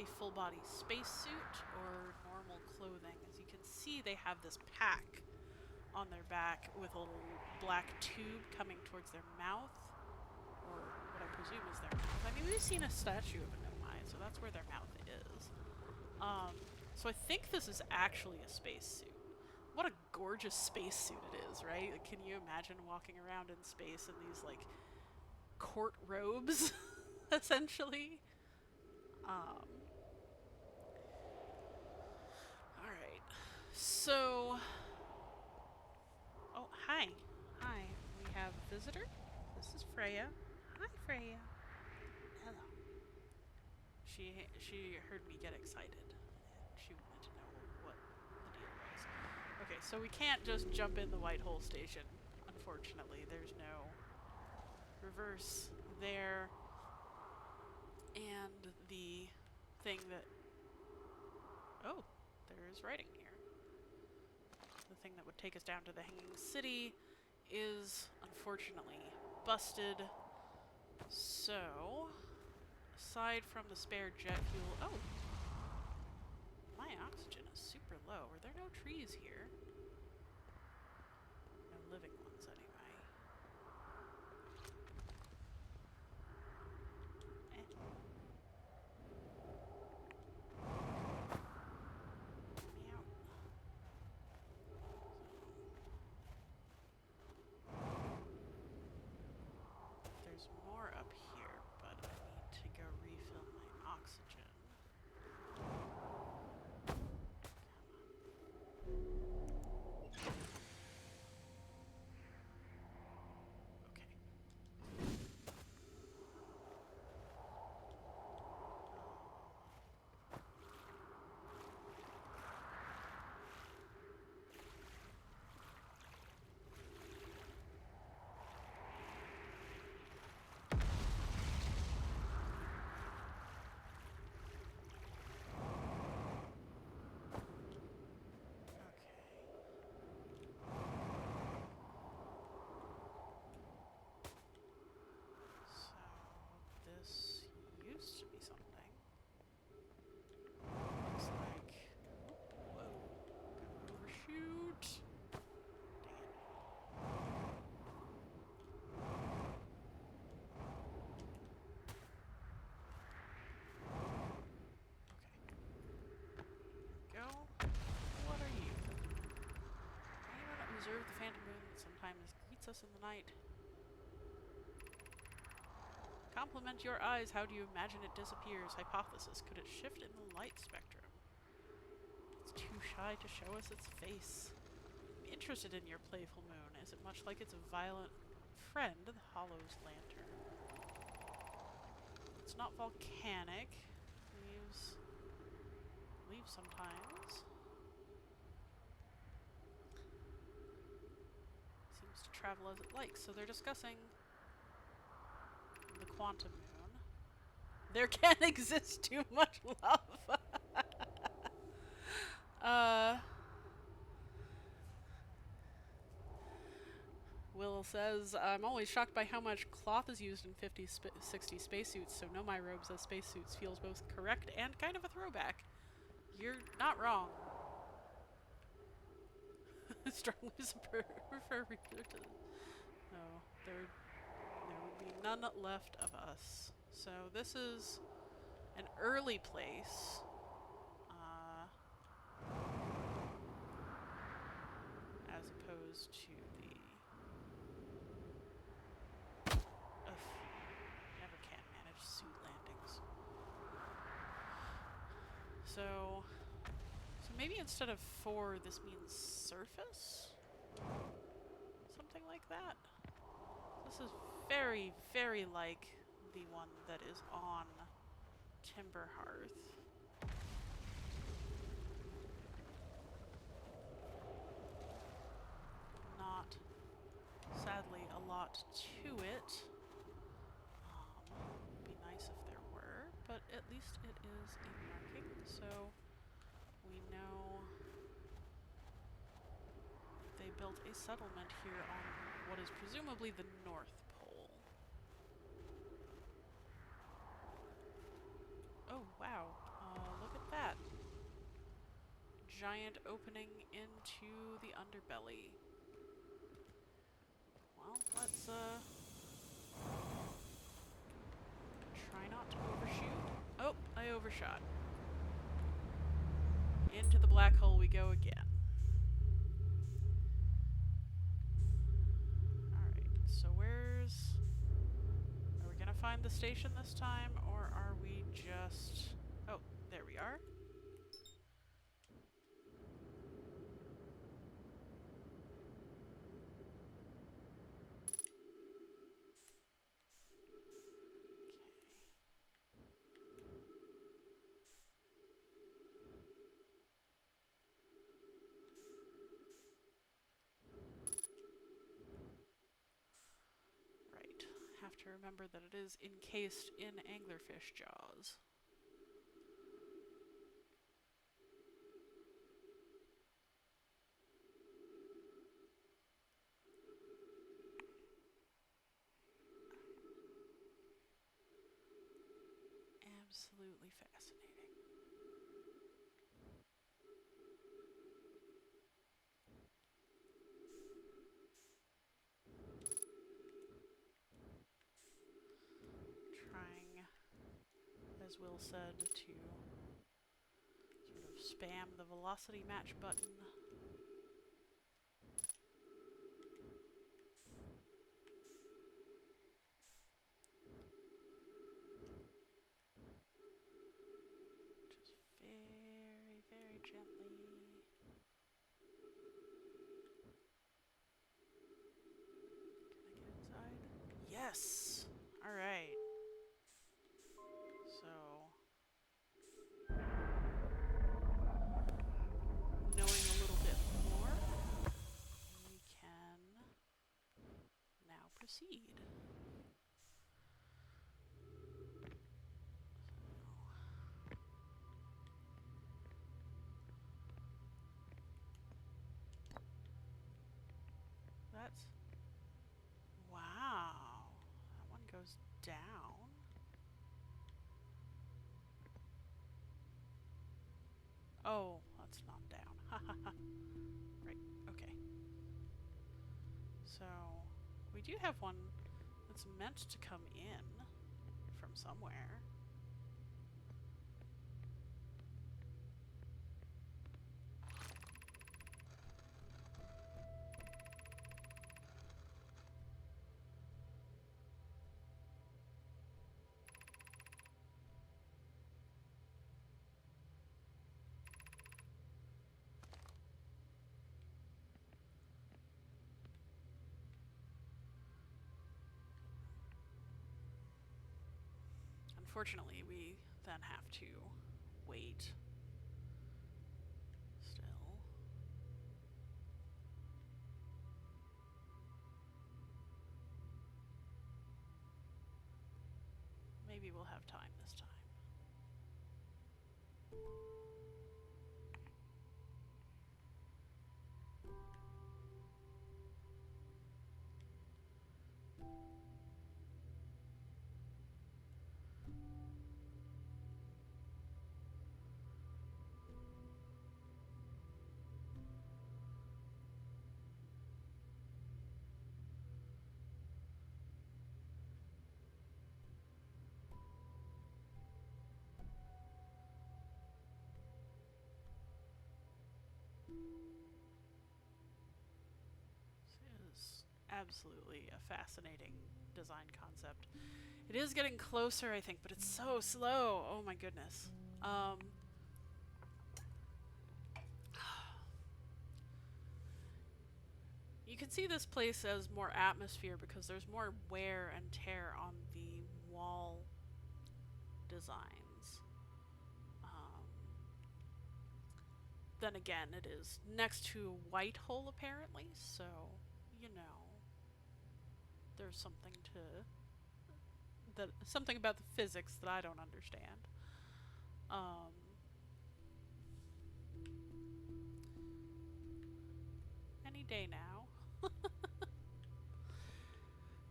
a full-body spacesuit or normal clothing. As you can see, they have this pack on their back with a little black tube coming towards their mouth, or what I presume is their mouth. I mean, we've seen a statue of a nomai, so that's where their mouth is. So I think this is actually a spacesuit. What a gorgeous spacesuit it is, right? Like, can you imagine walking around in space in these, like, court robes, essentially? Alright. So... Oh, hi. Hi. We have a visitor. This is Freya. Hi, Freya. Hello. She heard me get excited, and she wanted to know what the deal was. Okay, so we can't just jump in the White Hole Station, unfortunately. There's no reverse there. And the thing that... Oh, there is writing here. The thing that would take us down to the Hanging City is, unfortunately, busted. So, aside from the spare jet fuel... Oh! My oxygen is super low. Were there no trees here? No living ones, anyway. Eh. Let me out. There's more up here, but I need to go refill my oxygen. Okay. This used to be something. Looks like... Whoa. Gonna overshoot. Dang it. Okay. Go. What are you? Anyone that observed the phantom moon that sometimes greets us in the night? Compliment your eyes. How do you imagine it disappears? Hypothesis. Could it shift in the light spectrum? It's too shy to show us its face. I'm interested in your playful moon. Is it much like its violent friend, the Hollow's lantern? It's not volcanic. sometimes. Seems to travel as it likes, so they're discussing the quantum moon. There can't exist too much love. Will says, I'm always shocked by how much cloth is used in 60 spacesuits, so no, my robes as spacesuits feels both correct and kind of a throwback. You're not wrong. Strongly prefer reader to... No, there would be none left of us. So this is an early place. As opposed to the... Never can manage suit landings. So maybe instead of 4, this means surface? Something like that. This is very, very like the one that is on Timber Hearth. Not, sadly, a lot to it. Would be nice if there were, but at least it is a marking, so we know they built a settlement here on what is presumably the North Pole. Oh, wow. Look at that. Giant opening into the underbelly. Well, let's, try not to overshoot. Oh, I overshot. Into the black hole we go again. Alright, so where's... Are we gonna find the station this time, or are we just... Oh, there we are. Have to remember that it is encased in anglerfish jaws. Absolutely fascinating. Trying, as Will said, to sort of spam the velocity match button. Just very, very gently. Can I get inside? Yes! Alright. So, knowing a little bit more, we can now proceed. That's... Wow. That one goes down. Oh, that's not down. Hahaha. Right, okay. So, we do have one that's meant to come in from somewhere. Unfortunately, we then have to wait maybe we'll have time this time. Is absolutely a fascinating design concept. It is getting closer, I think, but it's so slow. Oh my goodness. You can see this place as more atmosphere because there's more wear and tear on the wall designs. Then again, it is next to a white hole apparently, so, you know, there's something something about the physics that I don't understand. Any day now.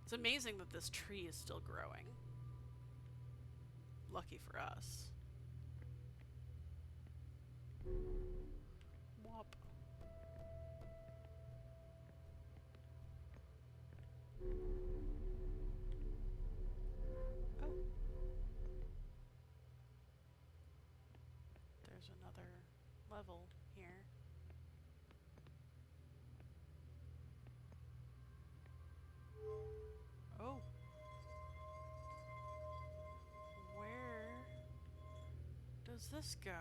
It's amazing that this tree is still growing. Lucky for us. Wop. Oh. There's another level here. Oh. Where does this go?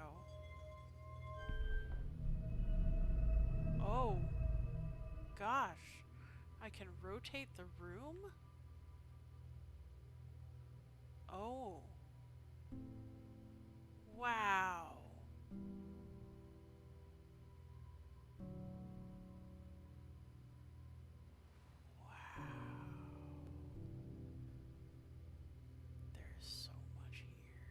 Oh. Gosh. I can rotate the room? Oh. Wow. Wow. There's so much here.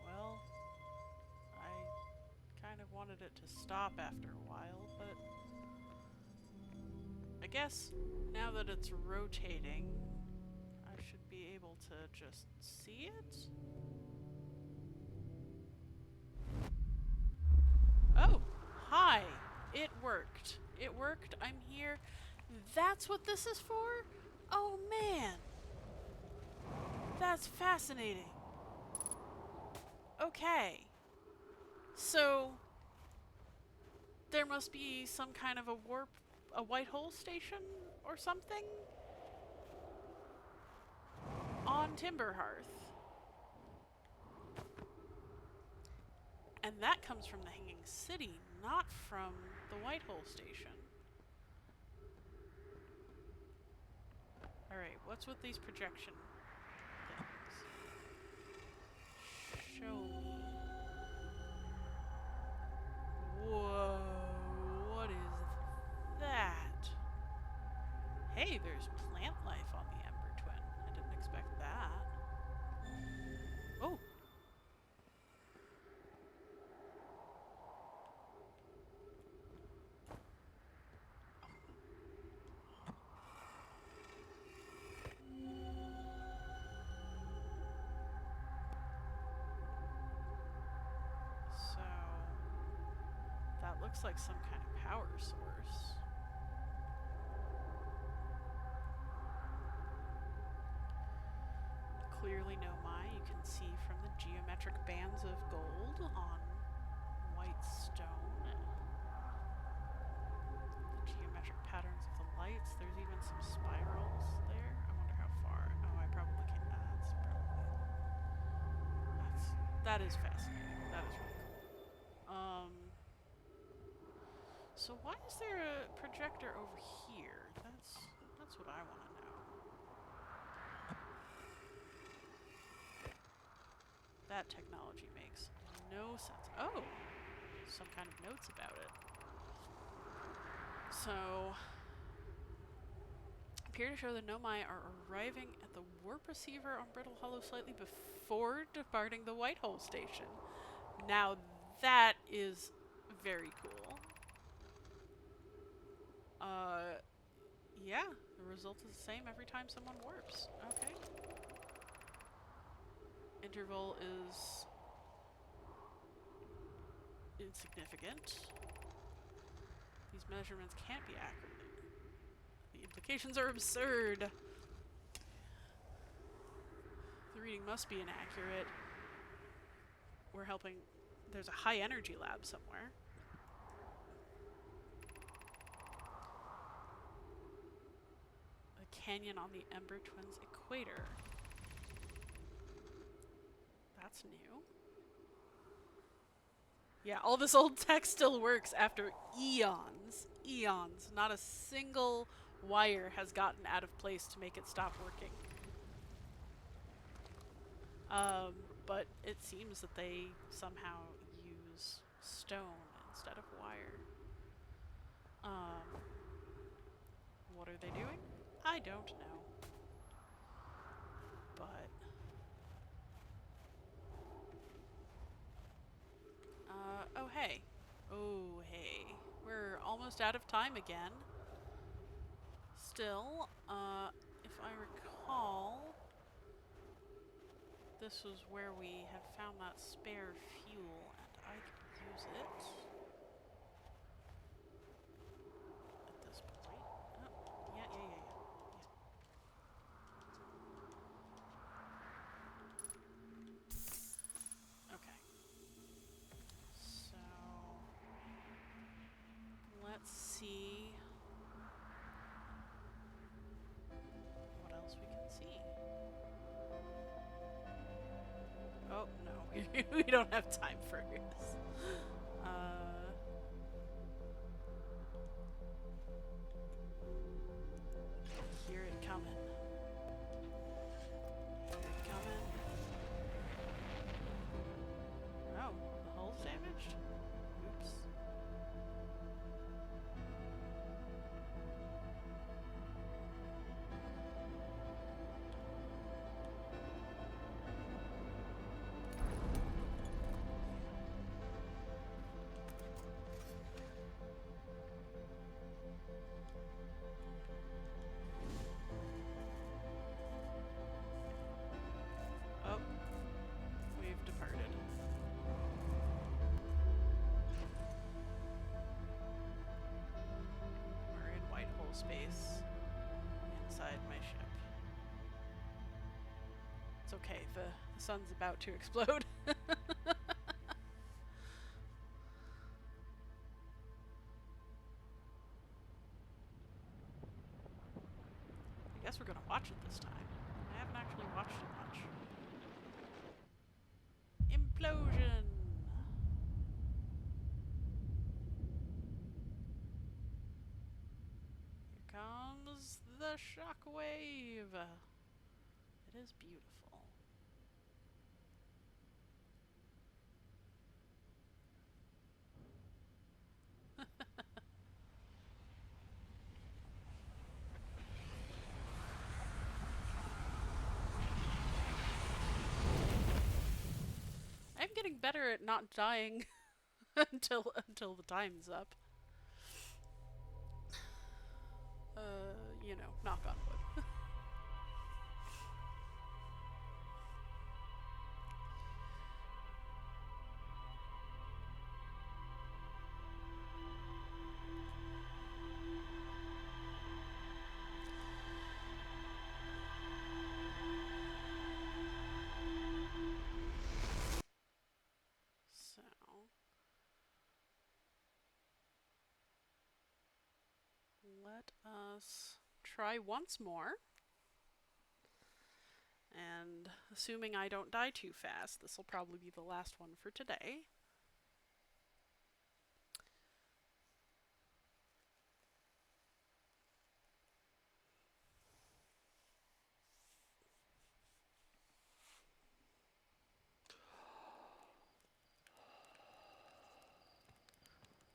Well, I kind of wanted it to stop after a while, but I guess now that it's rotating, I should be able to just see it? Oh, hi! It worked. It worked. I'm here. That's what this is for? Oh man! That's fascinating. Okay. So, there must be some kind of a white hole station or something on Timberhearth. And that comes from the Hanging City, not from the White Hole Station. Alright, what's with these projection things? Show me. Whoa, what is that? Hey, there's plant life on the Ember Twin. I didn't expect that. Oh! So, that looks like some kind of power source. Clearly no Mai, you can see from the geometric bands of gold on white stone. The geometric patterns of the lights. There's even some spirals there. I wonder how far. Oh, I probably can. That's probably. That is fascinating. That is really cool. So why is there a projector over here? That's what I want to know. That technology makes no sense. Oh! Some kind of notes about it. So, appear to show the Nomai are arriving at the warp receiver on Brittle Hollow slightly before departing the Whitehole station. Now that is very cool. Yeah, the result is the same every time someone warps. Okay. Interval is insignificant. These measurements can't be accurate. The implications are absurd. The reading must be inaccurate. We're helping. There's a high energy lab somewhere. A canyon on the Ember Twins equator. That's new. Yeah, all this old tech still works after eons. Eons. Not a single wire has gotten out of place to make it stop working. But it seems that they somehow use stone instead of wire. What are they doing? I don't know. But oh hey. Oh hey. We're almost out of time again. Still, if I recall, this was where we had found that spare fuel, and I could use it at this point. Oh, yeah. Okay. So, let's see what else we can see. Oh, no. We don't have time for this. Hear it coming. Hear it coming. Oh, the hull's damaged? Oops. Oh, we've departed. We're in Whitehole space, inside my ship. It's okay, the sun's about to explode. I guess we're gonna watch it this time. I haven't actually watched it much. Implosion! Here comes the shockwave! It is beautiful. I'm getting better at not dying until the time's up. You know, knock on wood. So, let us try once more. And assuming I don't die too fast, this will probably be the last one for today.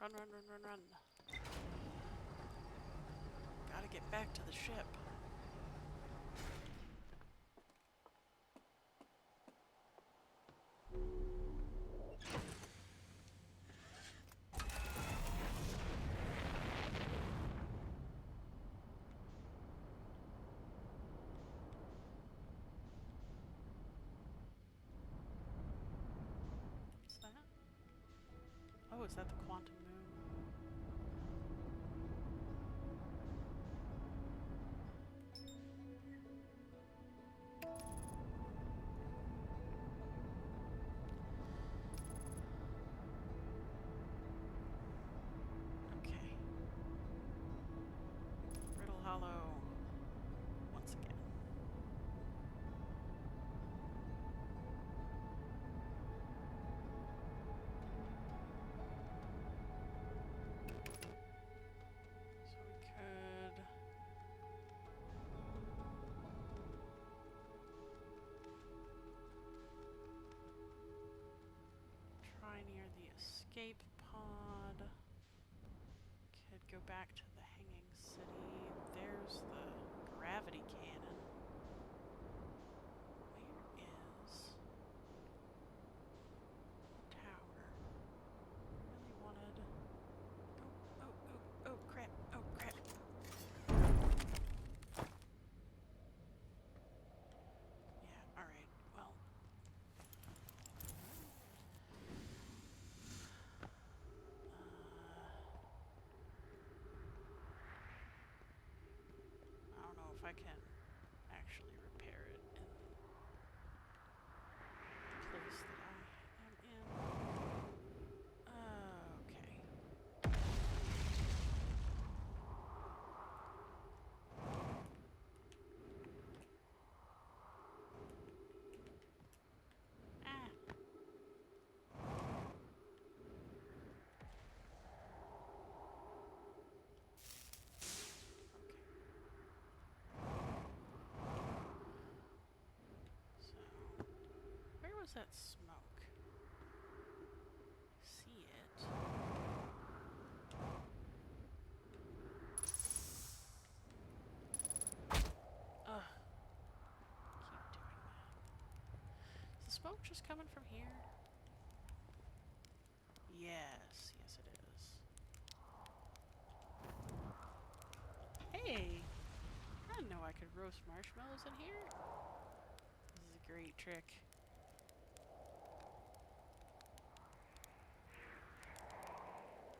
Run, run, run, run, run. Gotta get back to the ship. What's that? Oh, is that the quantum moon? Okay. Riddle Hollow once again. So we could try near the escape pod. Could go back to the Hanging City. There's the gravity cannon. Where is the tower? Really wanted. Oh crap! Oh crap! Yeah. All right. Well. I don't know if I can actually repair it in the place that I am in. Okay. Ah. Okay. So, where was that smoke? See it. Ugh. Keep doing that. Is the smoke just coming from here? Yes, yes it is. Hey! I didn't know I could roast marshmallows in here. This is a great trick.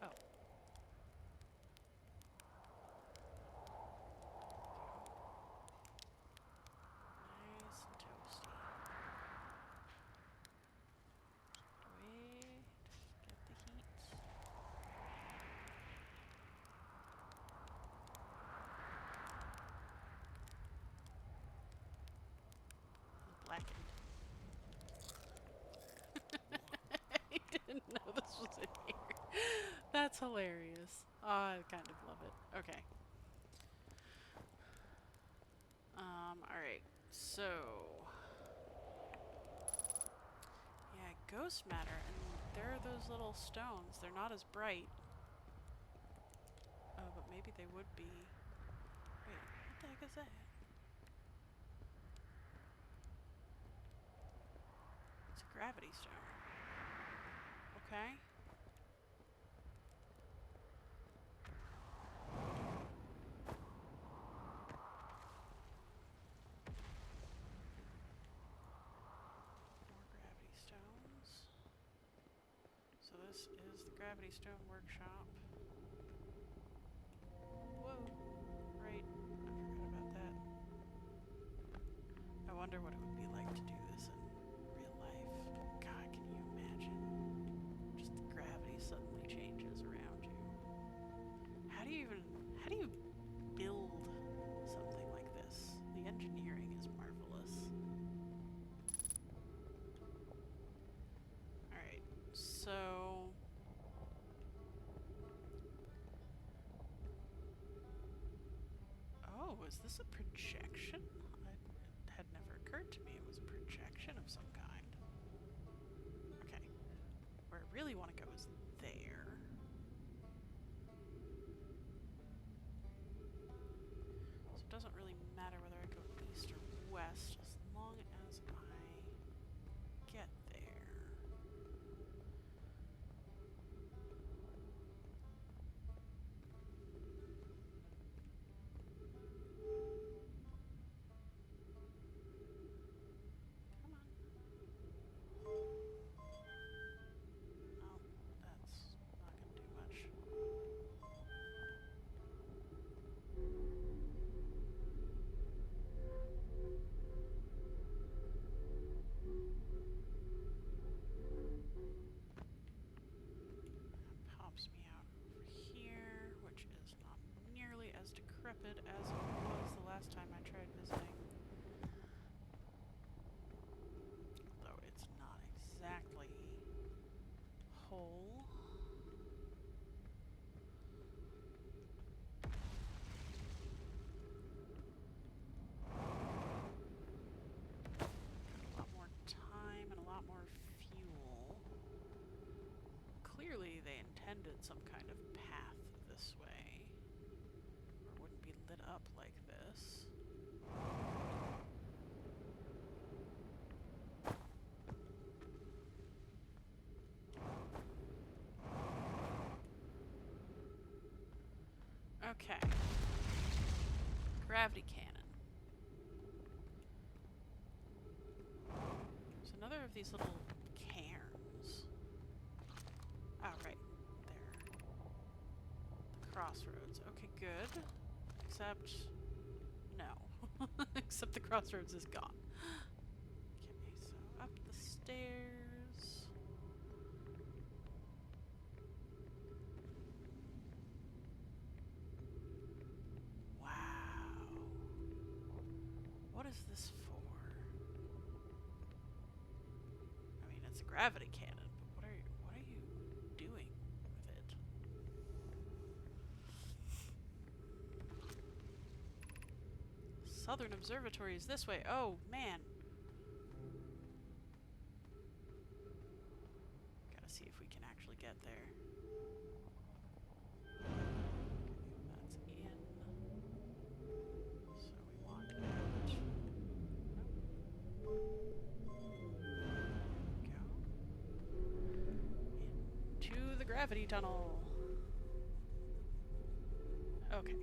Oh. Nice and toasty. Wait, get the heat. Blackened. I didn't know this was in here. That's hilarious. Oh, I kind of love it. Okay. Alright. So... yeah, ghost matter. And there are those little stones. They're not as bright. Oh, but maybe they would be. Wait, what the heck is that? It's a gravity stone. Okay. More gravity stones. So this is the gravity stone workshop. Whoa. Right. I forgot about that. I wonder what it would be like to do this in real life. God, can you imagine? Just the gravity suddenly changes around you. How do you build something like this? The engineering is marvelous. Alright, so... oh, is this a projection? It had never occurred to me it was a projection of some kind. Okay. Where I really want to go is there. decrepit as it was the last time I tried visiting. Though it's not exactly whole. A lot more time and a lot more fuel. Clearly they intended some kind of path this way, or it wouldn't be lit up like this. Okay. Gravity cannon. There's another of these little cairns. Oh, right. There. The crossroads. Okay, good. Except... no. Except the crossroads is gone. Okay, so up the stairs. Wow. What is this for? I mean, it's a gravity cannon, but what are you doing with it? Southern Observatory is this way. Oh, man. Gotta see if we can actually get there. Okay, that's in. So we want out. Go. Into the gravity tunnel. Okay.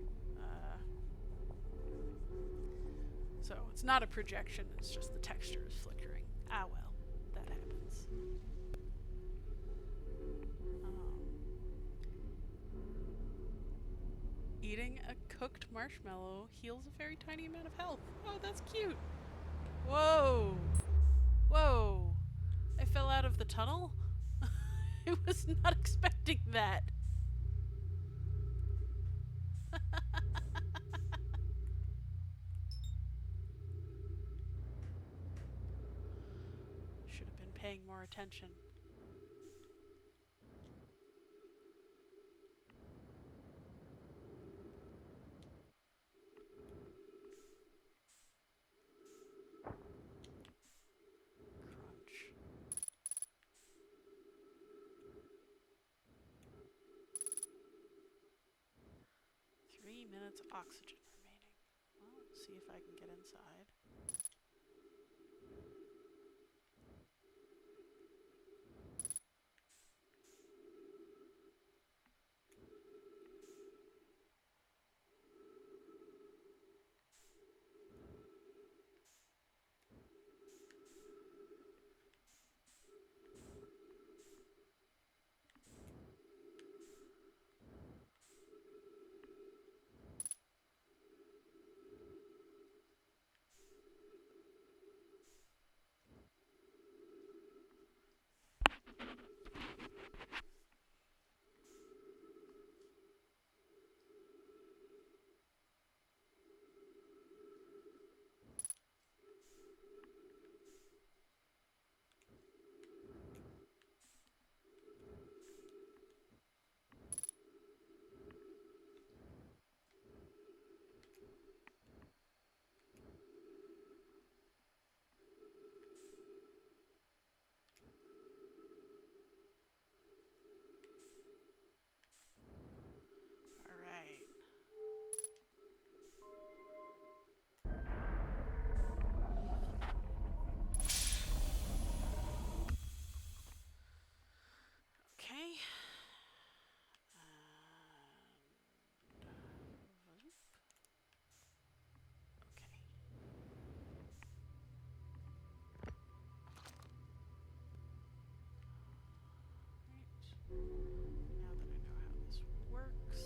So it's not a projection, it's just the texture is flickering. Ah well, that happens. Eating a cooked marshmallow heals a very tiny amount of health. Oh, that's cute. Whoa. Whoa. I fell out of the tunnel? I was not expecting that. Should have been paying more attention. Crunch. 3 minutes oxygen remaining. Well, let's see if I can get inside. Okay. Okay. Right. Now that I know how this works.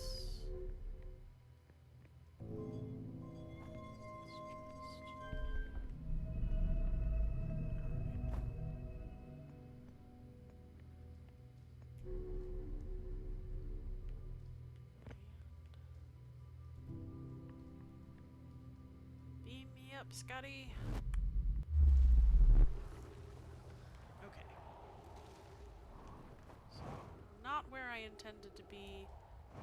up, Scotty. Okay. So, not where I intended to be,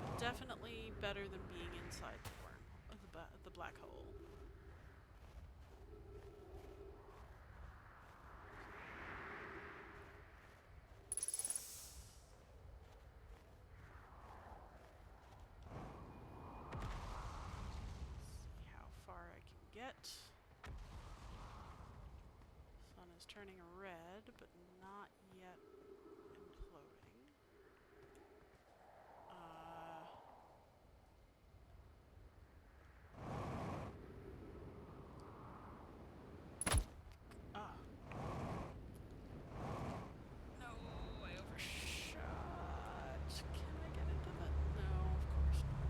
but definitely better than being inside the worm, the black hole. See how far I can get. Sun is turning red, but not yet imploding. No, I overshot. Can I get into that? No, of course not.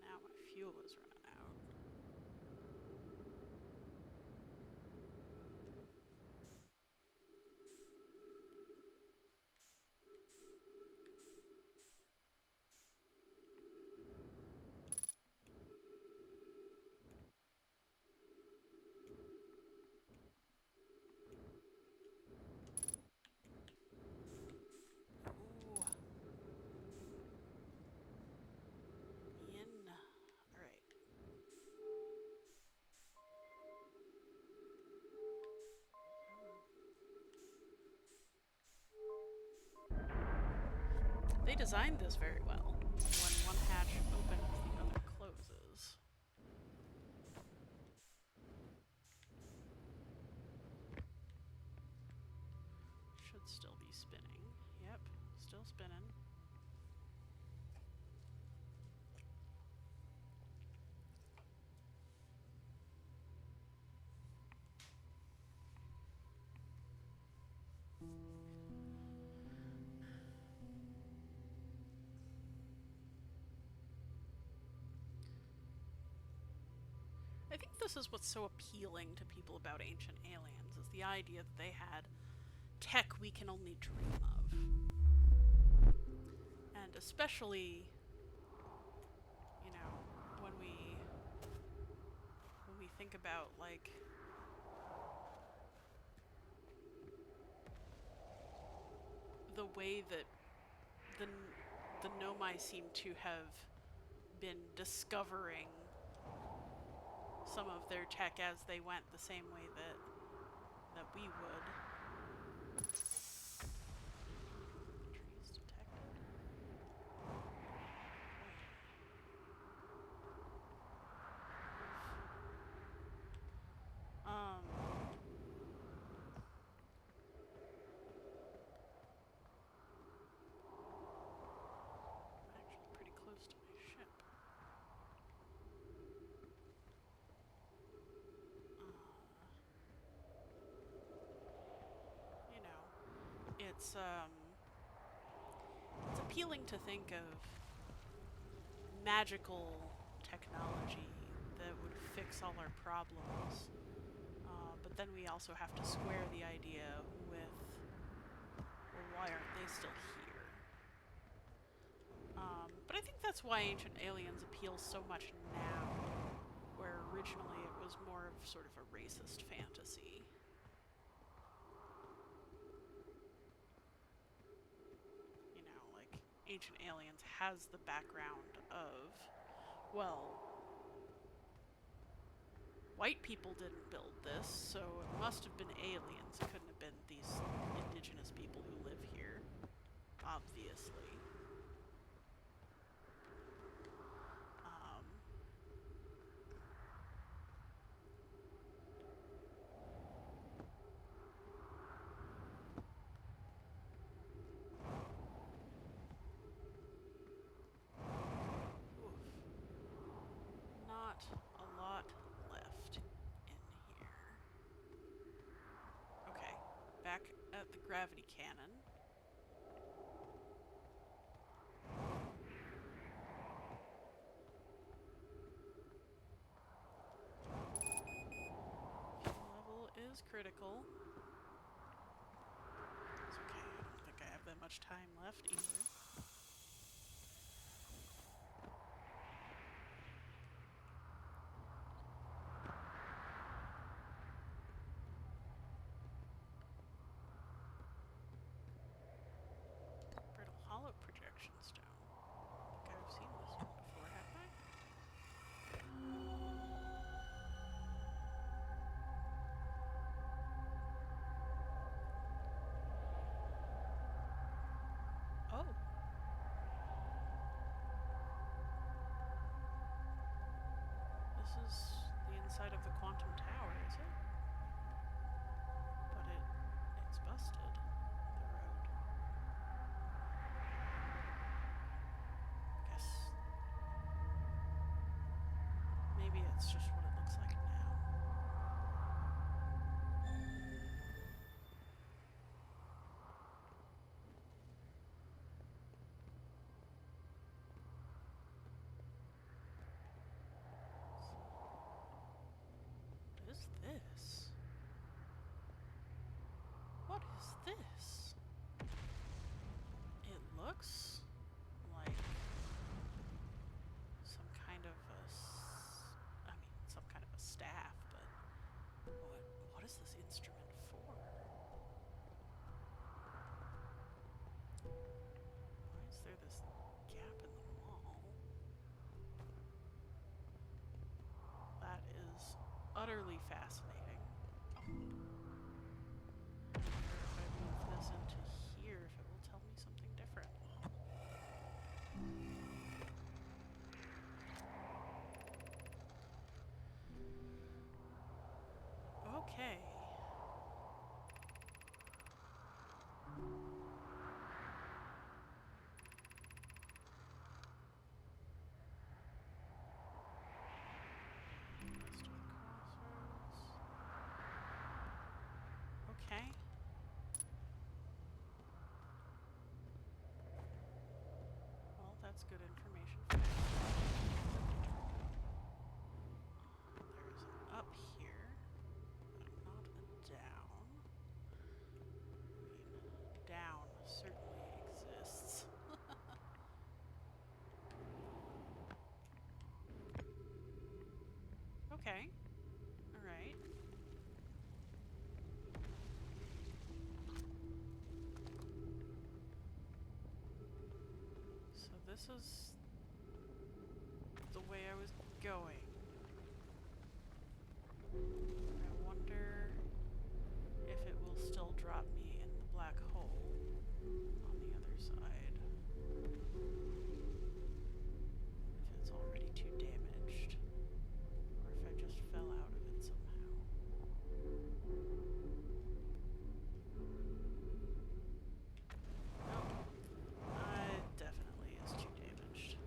Now my fuel is running out. Ooh. In. Alright. They designed this very well. When one hatch opens, the other closes. Should still be spinning. Yep, still spinning. I think this is what's so appealing to people about Ancient Aliens, is the idea that they had tech we can only dream of. And especially, you know, when we think about, like, the way that the Nomai seem to have been discovering some of their tech as they went, the same way that we would. Trees detected. I'm actually pretty close to my ship. You know, it's appealing to think of magical technology that would fix all our problems. But then we also have to square the idea with, well, why aren't they still here? But I think that's why Ancient Aliens appeals so much now, where originally it was more of sort of a racist fantasy. You know, like, Ancient Aliens has the background of, well, white people didn't build this, so it must have been aliens. It couldn't have been these indigenous people who live here, obviously. Not a lot left in here. Okay, back at the gravity cannon. critical. It's okay, I don't think I have that much time left either. Brittle hollow projection stone. I think I've seen this one before, have I? Oh. This is the inside of the quantum tower, is it? But it's busted, the road. Guess maybe it's just what it looks like now. What is this? What is this? It looks like some kind of some kind of a staff, but what is this instrument for? Why is there this gap in the wall? That is utterly fascinating. I wonder if I move this into here, if it will tell me something different. Okay. Rest of the crossroads. Okay. Well, that's good information for me. There's an up here, but not a down. I mean, down certainly exists. Okay. Alright. So this is the way I was going. I wonder if it will still drop me in the black hole on the other side. If it's already too damaged. Or if I just fell out of it somehow. Nope. It definitely is too damaged.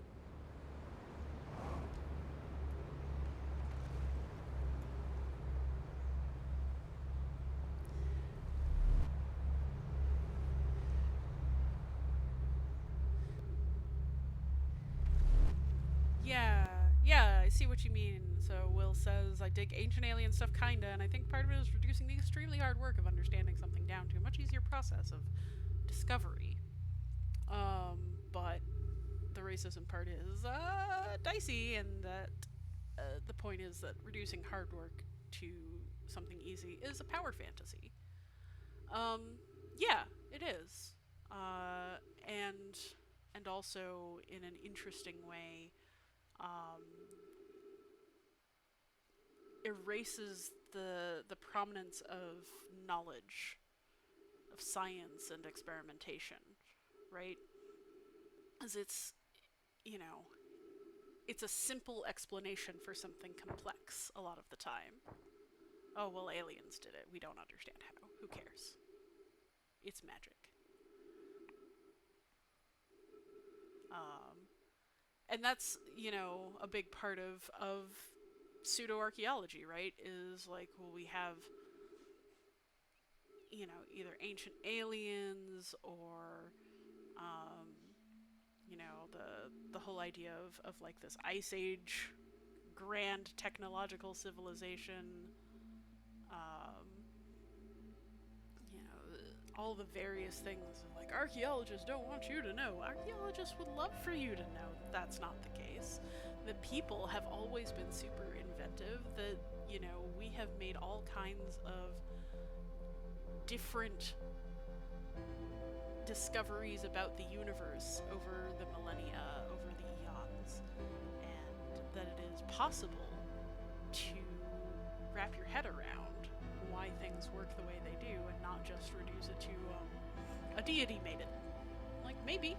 Yeah, I see what you mean. So Will says, I dig ancient alien stuff kinda, and I think part of it is reducing the extremely hard work of understanding something down to a much easier process of discovery. But the racism part is, dicey, and that, the point is that reducing hard work to something easy is a power fantasy. Yeah, it is. And also in an interesting way, um, erases the prominence of knowledge, of science and experimentation, right? As it's, you know, it's a simple explanation for something complex a lot of the time. Oh, well, aliens did it. We don't understand how. Who cares? It's magic. And that's, you know, a big part of pseudo-archaeology, right? Is like, well, we have, you know, either ancient aliens or, you know, the whole idea of like this Ice Age grand technological civilization. all the various things like archaeologists don't want you to know. Archaeologists would love for you to know that that's not the case. That people have always been super inventive, that, we have made all kinds of different discoveries about the universe over the millennia, over the eons, and that it is possible to wrap your head around why things work the way they do and not just reduce it to a deity made it. Like, maybe.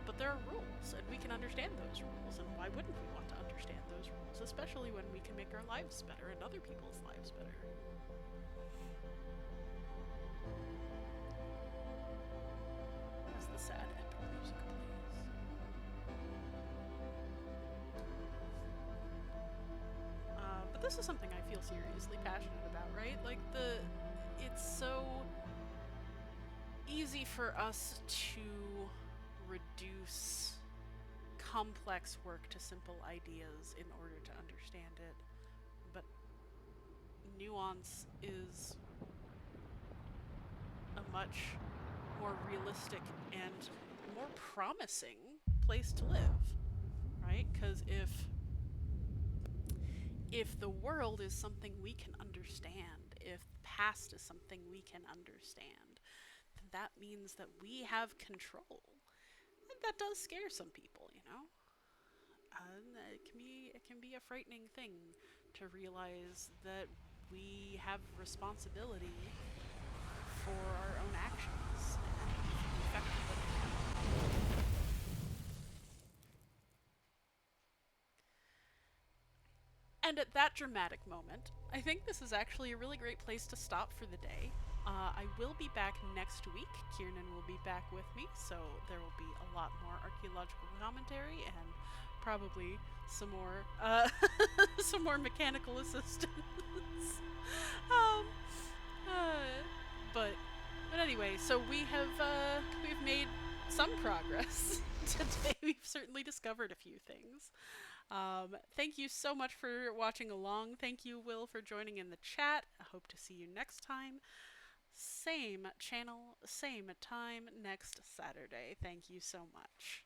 But there are rules, and we can understand those rules, and why wouldn't we want to understand those rules, especially when we can make our lives better and other people's lives better? As the sad epic music plays. But this is something I feel seriously passionate about, right? Like, it's so easy for us to reduce complex work to simple ideas in order to understand it, but nuance is a much more realistic and more promising place to live, right? Because if the world is something we can understand, if the past is something we can understand, then that means that we have control. And that does scare some people, it can be a frightening thing to realize that we have responsibility for our own actions and the effect of them. And at that dramatic moment, I think this is actually a really great place to stop for the day. I will be back next week. Kiernan will be back with me, so there will be a lot more archaeological commentary and probably some more some more mechanical assistance. um, uh, but anyway, so we've made some progress today. We've certainly discovered a few things. Thank you so much for watching along. Thank you, Will, for joining in the chat. I hope to see you next time. Same channel, same time next Saturday. Thank you so much.